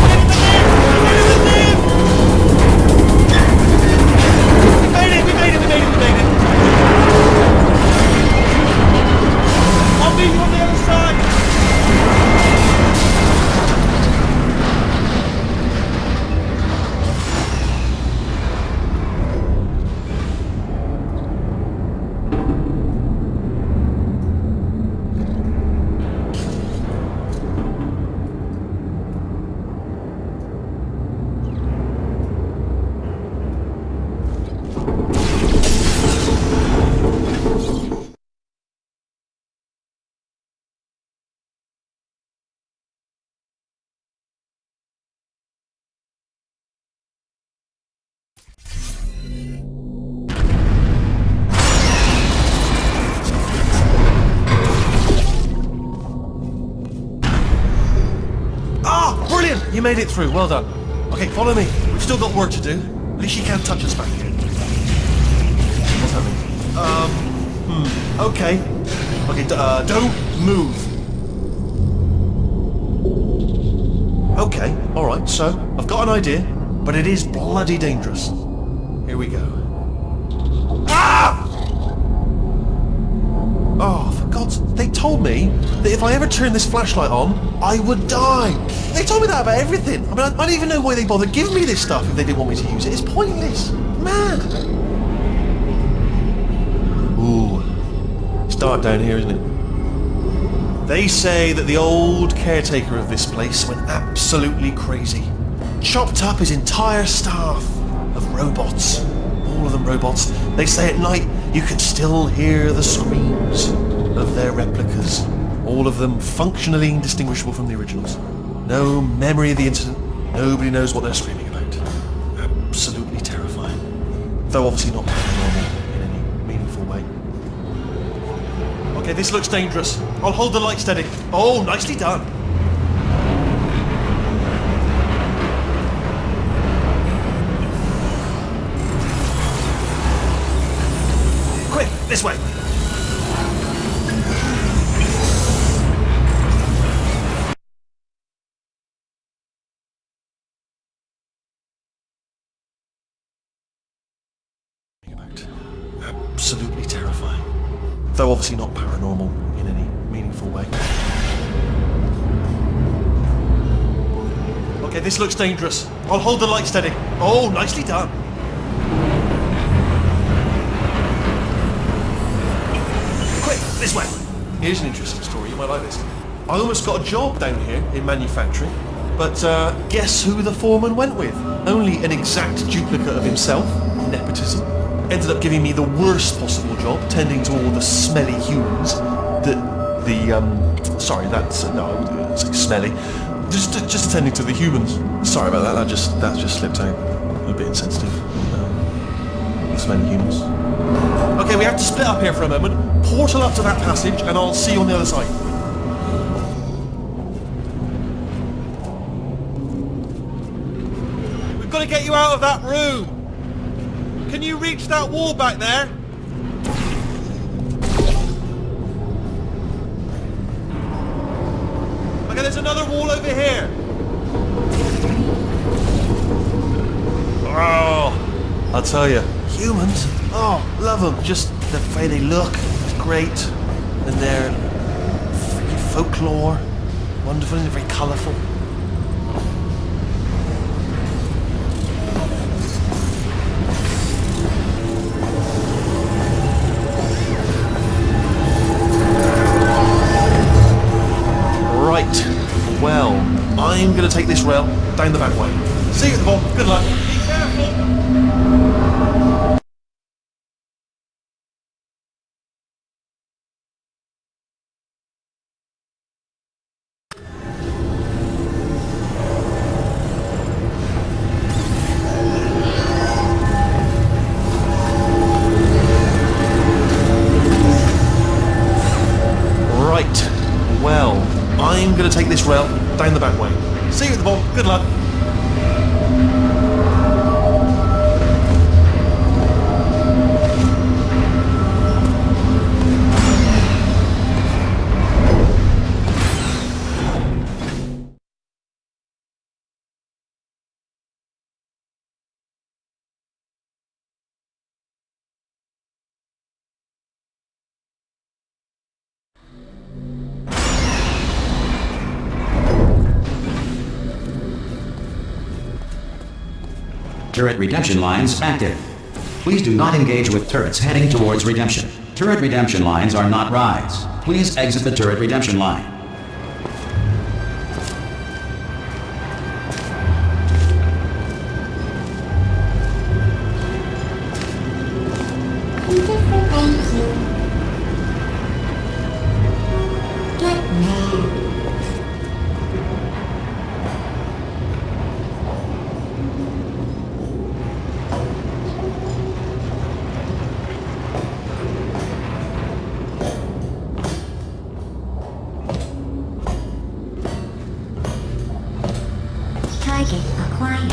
C: Get in the lift! Get in the lift! We made it! We made it! We made it! I'll meet you on the other side! You made it through, well done. Okay, follow me. We've still got work to do. At least you can't touch us back here. What's happening? Okay. Okay, don't move. Okay, alright, so, I've got an idea, but it is bloody dangerous. Here we go. Ah! Oh, for God's... They told me that if I ever turn this flashlight on, I would die. They told me that about everything. I mean, I don't even know why they bothered giving me this stuff if they didn't want me to use it. It's pointless. Mad. Ooh. It's dark down here, isn't it? They say that the old caretaker of this place went absolutely crazy. Chopped up his entire staff of robots. All of them robots. They say at night you can still hear the screams of their replicas. All of them functionally indistinguishable from the originals. No memory of the incident. Nobody knows what they're screaming about. Absolutely terrifying. Though obviously not paranormal in any meaningful way. Okay, this looks dangerous. I'll hold the light steady. Oh, nicely done. Quick, this way. Absolutely terrifying. Though obviously not paranormal in any meaningful way. Okay, this looks dangerous. I'll hold the light steady. Oh, nicely done. Quick, this way. Here's an interesting story, you might like this. I almost got a job down here in manufacturing, but guess who the foreman went with? Only an exact duplicate of himself. Nepotism. Ended up giving me the worst possible job, tending to all the smelly humans that the, sorry, that's, no, I wouldn't say smelly, Just attending to the humans. Sorry about that. That just slipped out. A bit insensitive. This many humans. Okay, we have to split up here for a moment. Portal up to that passage, and I'll see you on the other side. We've got to get you out of that room. Can you reach that wall back there? Okay, there's another wall over here. Oh, I'll tell you, humans, oh, love them. Just the way they look, it's great. And their folklore, wonderful and very colourful. Right, well, I'm going to take this rail down the back way. See you at the bottom, good luck. Be careful! Right, well, I'm going to take this rail down the back way. See you at the bottom, good luck.
B: Turret redemption lines active. Please do not engage with turrets heading towards redemption. Turret redemption lines are not rides. Please exit the turret redemption line.
D: Thank you. Get mad. Target acquired.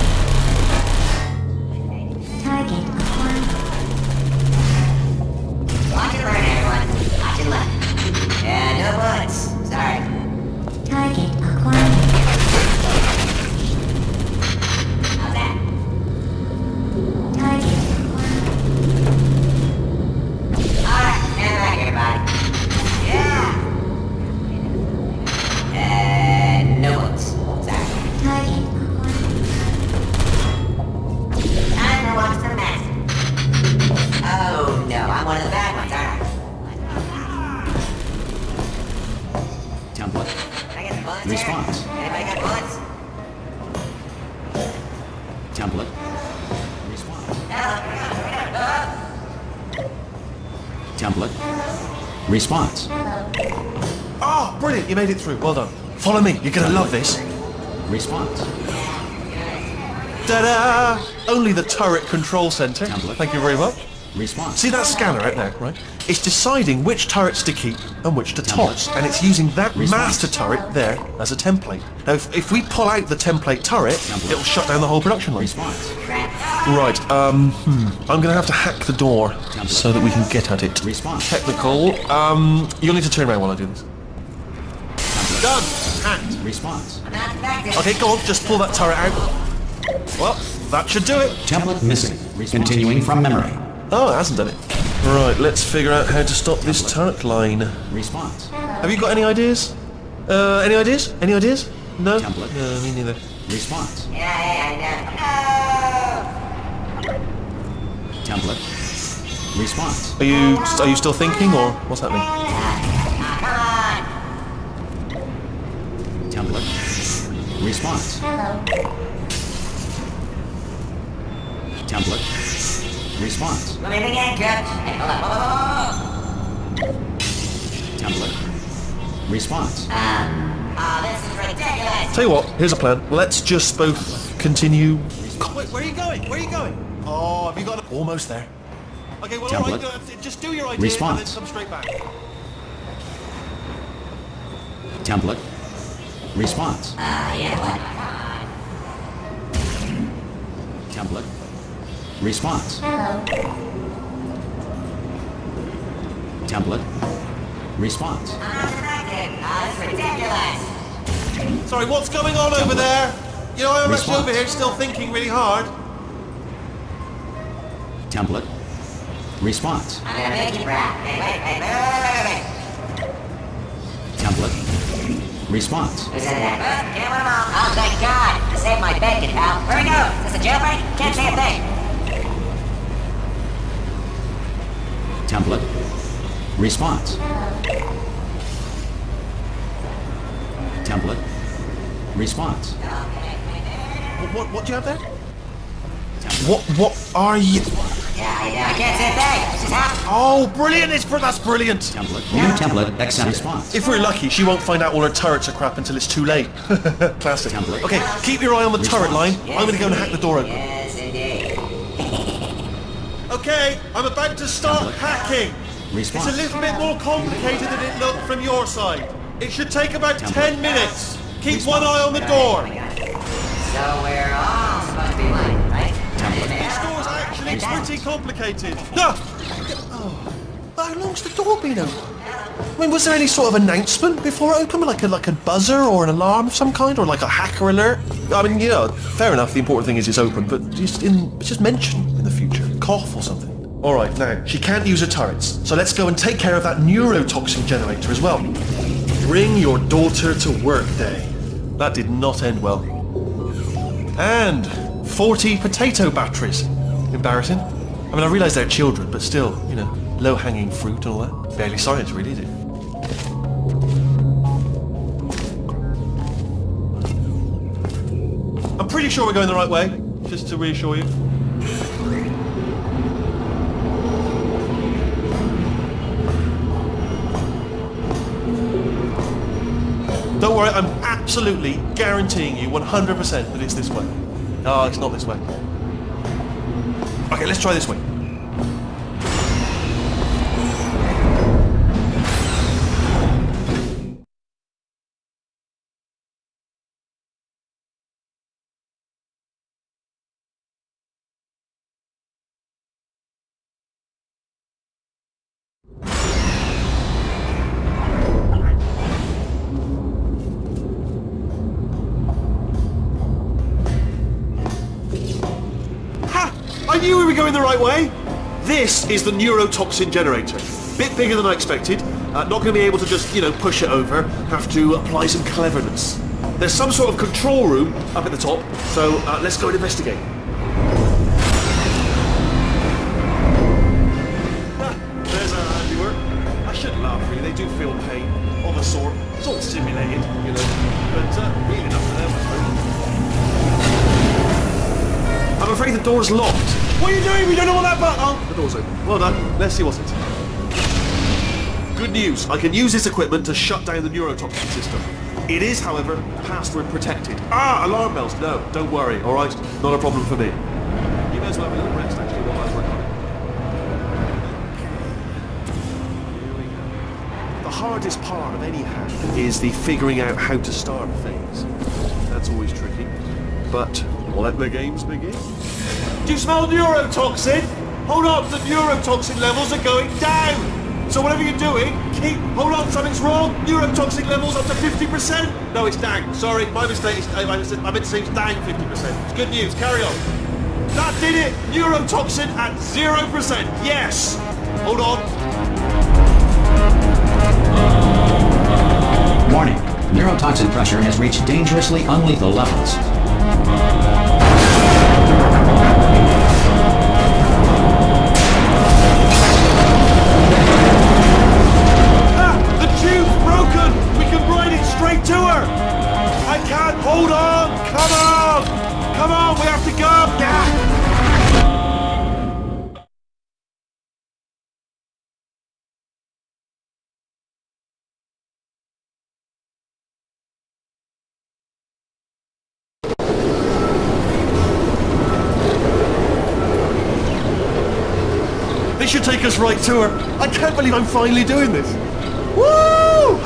D: Target acquired.
F: Watch it burn, everyone. Watch it left. Yeah, no bullets. Sorry.
D: Target acquired.
F: How's that?
D: Target acquired.
F: Alright, stand back, everybody. Yeah. No bullets. Sorry.
D: Target acquired.
F: Time to watch the master. Oh no, I'm one of the bad ones, aren't
B: Template.
F: I? I get some bullets
B: Response.
F: here. Anybody got bullets?
B: Template. Response. Template. Response.
C: Oh, brilliant, you made it through, well done. Follow me, you're going to love this.
B: Response.
C: Ta-da! Only the turret control center.
B: Template.
C: Thank you very much.
B: Response.
C: See that scanner out there, right? It's deciding which turrets to keep and which to toss, and it's using that master turret there as a template. Now, if we pull out the template turret, it'll shut down the whole production line.
B: Response.
C: Right, I'm gonna have to hack the door so that we can get at it.
B: Response.
C: Technical, you'll need to turn around while I do this. Done! Hacked.
B: Response.
C: Okay, go on, just pull that turret out. Well, that should do it.
B: Template missing. Continuing from memory.
C: Oh, it hasn't done it. Right, let's figure out how to stop this turret line.
B: Response.
C: Have you got any ideas? Any ideas? Any ideas? No?
B: Template.
C: No, me neither.
B: Response.
F: Yeah,
B: Template. Response.
C: Are you still thinking, or what's happening?
B: Template. Response. Template. Response.
F: Let me begin, Coach. Hey, hold on.
B: Template. Response.
F: This is ridiculous.
C: Tell you what, here's a plan. Let's just both continue. Wait, where are you going? Where are you going? Oh, have you got almost there? Okay, well, all right, just do your idea
B: Response.
C: and then come straight back.
B: Template. Response.
F: Yeah, what?
B: Template. Response.
D: Hello.
B: Template. Response.
F: I'm distracted. This is ridiculous.
C: Sorry, what's going on over there? You know, I'm actually
B: Response.
C: over here still thinking really hard.
B: Template. Response.
F: I'm gonna make you proud. Wait.
B: Template. Response.
F: Who said that? Can't win 'em all. Oh, thank God. To save my bacon, pal. Where we go? Is this a jailbreak? Can't see a thing.
B: Template. Response. Template. Response.
C: What do you have there? What are you?
F: Yeah, I can't see a thing. It's just happened.
C: Oh, brilliant! That's brilliant.
B: Template. New template. Accept response.
C: If we're lucky, she won't find out all her turrets are crap until it's too late. Classic.
B: Template.
C: Okay, keep your eye on the turret line. I'm gonna go and hack the door open.
F: Yes, indeed.
C: Okay, I'm about to start
B: Template.
C: hacking.
B: Response.
C: It's a little bit more complicated than it looked from your side. It should take about
B: Template.
C: 10 minutes. Keep one eye on the door.
F: So we're all supposed to be lying, right?
C: This door's actually pretty complicated. No! Oh, how long's the door been open? I mean, was there any sort of announcement before it opened? Like a buzzer or an alarm of some kind? Or like a hacker alert? I mean, you know, fair enough, the important thing is it's open, but just mention in the future. Cough or something. Alright, now, she can't use her turrets, so let's go and take care of that neurotoxin generator as well. Bring your daughter to work day. That did not end well. And 40 potato batteries. Embarrassing. I mean, I realise they're children, but still, you know, low-hanging fruit and all that. Barely science, really, is it? I'm pretty sure we're going the right way, just to reassure you. Don't worry, I'm absolutely guaranteeing you 100% that it's this way. No, it's not this way. Okay, let's try this way. I knew we were going the right way! This is the neurotoxin generator. Bit bigger than I expected. Not going to be able to just, you know, push it over. Have to apply some cleverness. There's some sort of control room up at the top, so let's go and investigate. There's our handiwork. I shouldn't laugh, really. They do feel pain of a sort. It's all simulated, you know. But real enough for them, I suppose. I'm afraid the door's locked. What are you doing? We don't know what that button... Oh, the door's open. Well done. Let's see what's it. Good news. I can use this equipment to shut down the neurotoxin system. It is, however, password protected. Ah, alarm bells. No, don't worry, all right? Not a problem for me. You may as well have a little rest, actually, while I work on it. Here we go. The hardest part of any hack is the figuring out how to start phase. That's always tricky. But let the games begin. Do you smell neurotoxin? Hold on, the neurotoxin levels are going down. So whatever you're doing, hold on, something's wrong. Neurotoxin levels up to 50%. No, it's down. Sorry, my mistake. I meant to say it's down 50%. It's good news. Carry on. That did it. Neurotoxin at 0%. Yes. Hold on.
B: Warning. Neurotoxin pressure has reached dangerously unlethal levels.
C: The tube's broken! We can ride it straight to her! I can't hold on! Come on! Come on, we have to go! Yeah. should take us right to her. I can't believe I'm finally doing this. Woo!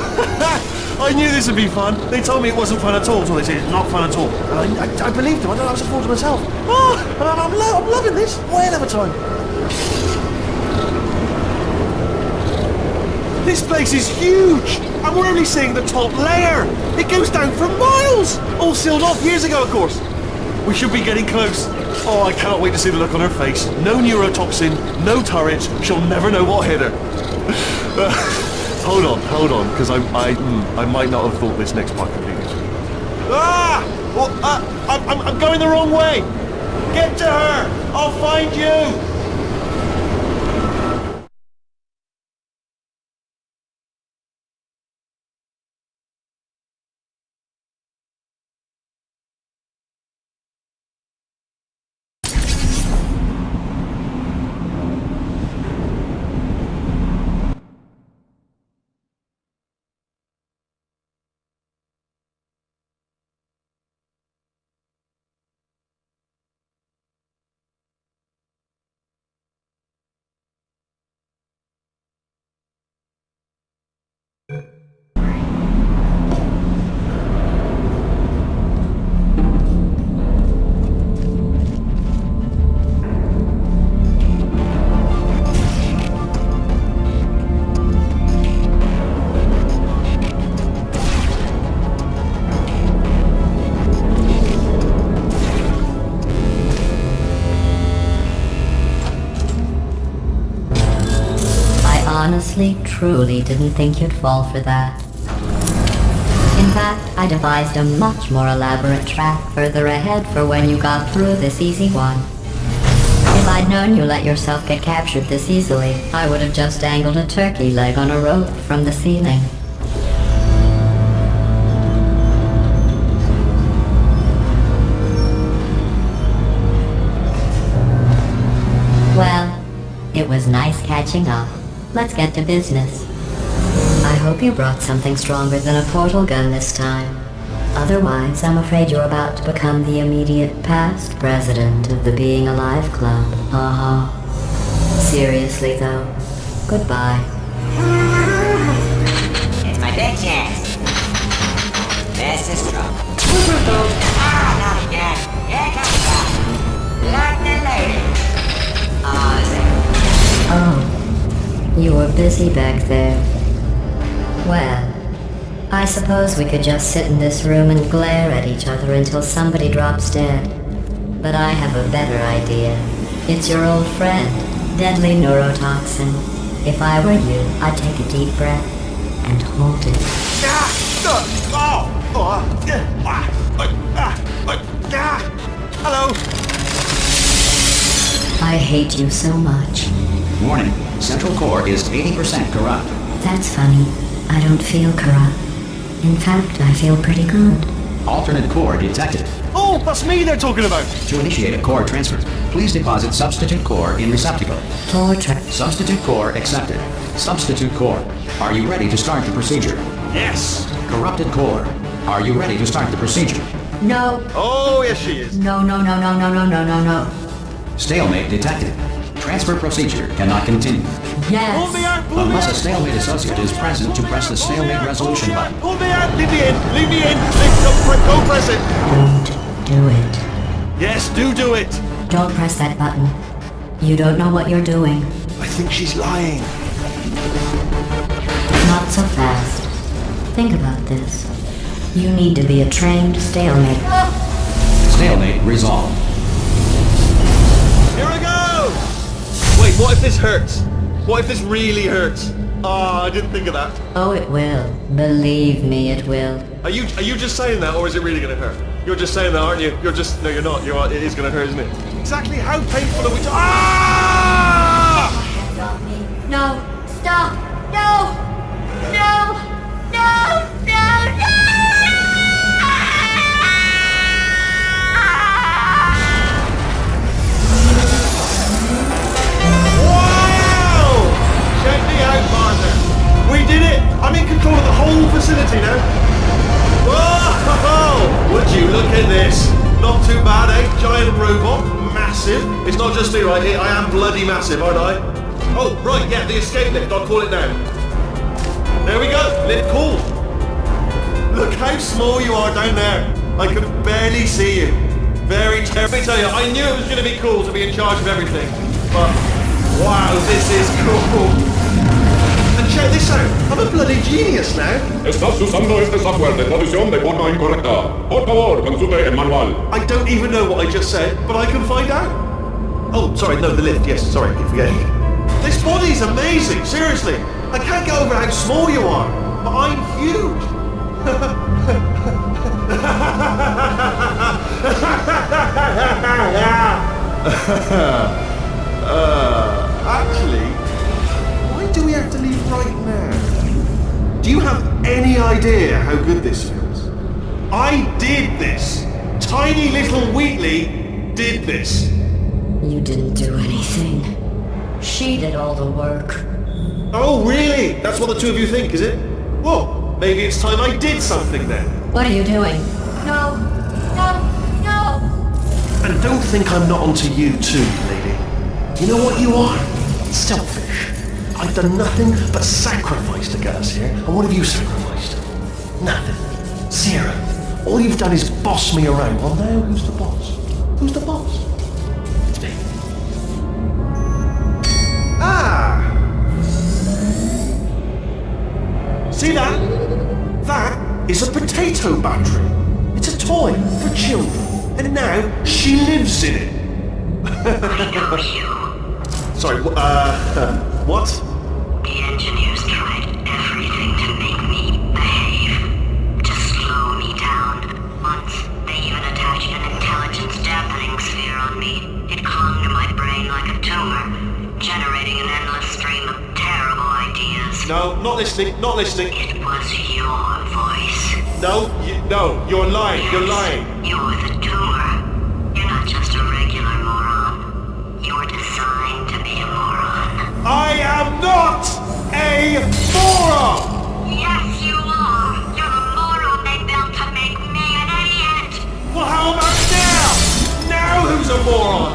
C: I knew this would be fun. They told me it wasn't fun at all, so they said it's not fun at all. And I believed them. I thought I was a fool to myself. Oh, and I'm loving this. Whale of a time. This place is huge, and we're only seeing the top layer. It goes down for miles. All sealed off years ago, of course. We should be getting close. Oh, I cannot wait to see the look on her face. No neurotoxin, no turret. She'll never know what hit her. Hold on, because I might not have thought this next part completely through. Ah! Well, I'm going the wrong way. Get to her. I'll find you.
A: Honestly, truly didn't think you'd fall for that. In fact, I devised a much more elaborate trap further ahead for when you got through this easy one. If I'd known you let yourself get captured this easily, I would have just dangled a turkey leg on a rope from the ceiling. Well, it was nice catching up. Let's get to business. I hope you brought something stronger than a portal gun this time. Otherwise, I'm afraid you're about to become the immediate past president of the Being Alive Club. Seriously though, goodbye.
F: It's my big chance. This is trouble. Not again. Here comes that. Lightning lady.
A: Oh. You were busy back there. Well, I suppose we could just sit in this room and glare at each other until somebody drops dead. But I have a better idea. It's your old friend, deadly neurotoxin. If I were you, I'd take a deep breath and hold it.
C: Hello.
A: I hate you so much.
B: Warning, central core is 80% corrupt.
A: That's funny. I don't feel corrupt. In fact, I feel pretty good.
B: Alternate core detected.
C: Oh, that's me they're talking about.
B: To initiate a core transfer, please deposit substitute core in receptacle. Substitute core accepted. Substitute core, are you ready to start the procedure?
C: Yes.
B: Corrupted core, are you ready to start the procedure?
A: No.
C: Oh, yes she is.
A: No.
B: Stalemate detected. Transfer procedure cannot continue.
A: Yes.
C: Pull me out, pull me
B: Unless a
C: out.
B: stalemate associate is present to press the stalemate resolution button.
C: Pull me out, leave me in. Don't press it.
A: Don't do it.
C: Yes, do it.
A: Don't press that button. You don't know what you're doing.
C: I think she's lying.
A: Not so fast. Think about this. You need to be a trained stalemate.
B: Stalemate resolved.
C: Here I go! Wait, what if this hurts? What if this really hurts? Oh, I didn't think of that.
A: Oh, it will. Believe me, it will.
C: Are you just saying that, or is it really going to hurt? You're just saying that, aren't you? No, you're not. It is going to hurt, isn't it? Exactly how painful are we Ah!
A: No! Stop! No! No!
C: Wow! Check me out, partner. We did it! I'm in control of the whole facility now. Whoa! Would you look at this? Not too bad, eh? Giant robot, massive. It's not just me, right? I am bloody massive, aren't I? Oh, right, yeah, the escape lift. I'll call it now. There we go. Lift called. Look how small you are down there. I can barely see you. Very terrible. Let me tell you, I knew it was going to be cool to be in charge of everything. But, wow, this is cool. And check this out. I'm a bloody genius now.
G: Estás usando este software de traducción de forma incorrecta. Por favor, consulte el manual.
C: I don't even know what I just said, but I can find out. Oh, sorry, no, the lift. Yes, sorry, keep forgetting. This body's amazing, seriously. I can't get over how small you are, but I'm huge. Actually, why do we have to leave right now? Do you have any idea how good this feels? I did this. Tiny little Wheatley did this.
A: You didn't do anything. She did all the work.
C: Oh, really? That's what the two of you think, is it? Well, maybe it's time I did something then.
A: What are you doing? No! No! No!
C: And don't think I'm not onto you too, lady. You know what you are? Selfish. I've done nothing but sacrifice to get us here. And what have you sacrificed? Nothing. Zero. All you've done is boss me around. Well, now who's the boss? Who's the boss? It's me. Ah! See that? That is a potato battery. It's a toy for children. And now she lives in it. Sorry, what?
H: The engineers tried everything to make me behave, to slow me down. Once, they even attached an intelligence dampening sphere on me. It clung to my brain like a tumor, generating an endless stream of terrible ideas.
C: No, not listening, not listening.
H: It was your voice.
C: No, you're lying, you're lying.
H: You're the tumor. You're not just a regular moron. You're designed to be a moron.
C: I am not a moron!
H: Yes, you are. You're the moron they built to make me an idiot.
C: Well, how about now? Now who's a moron?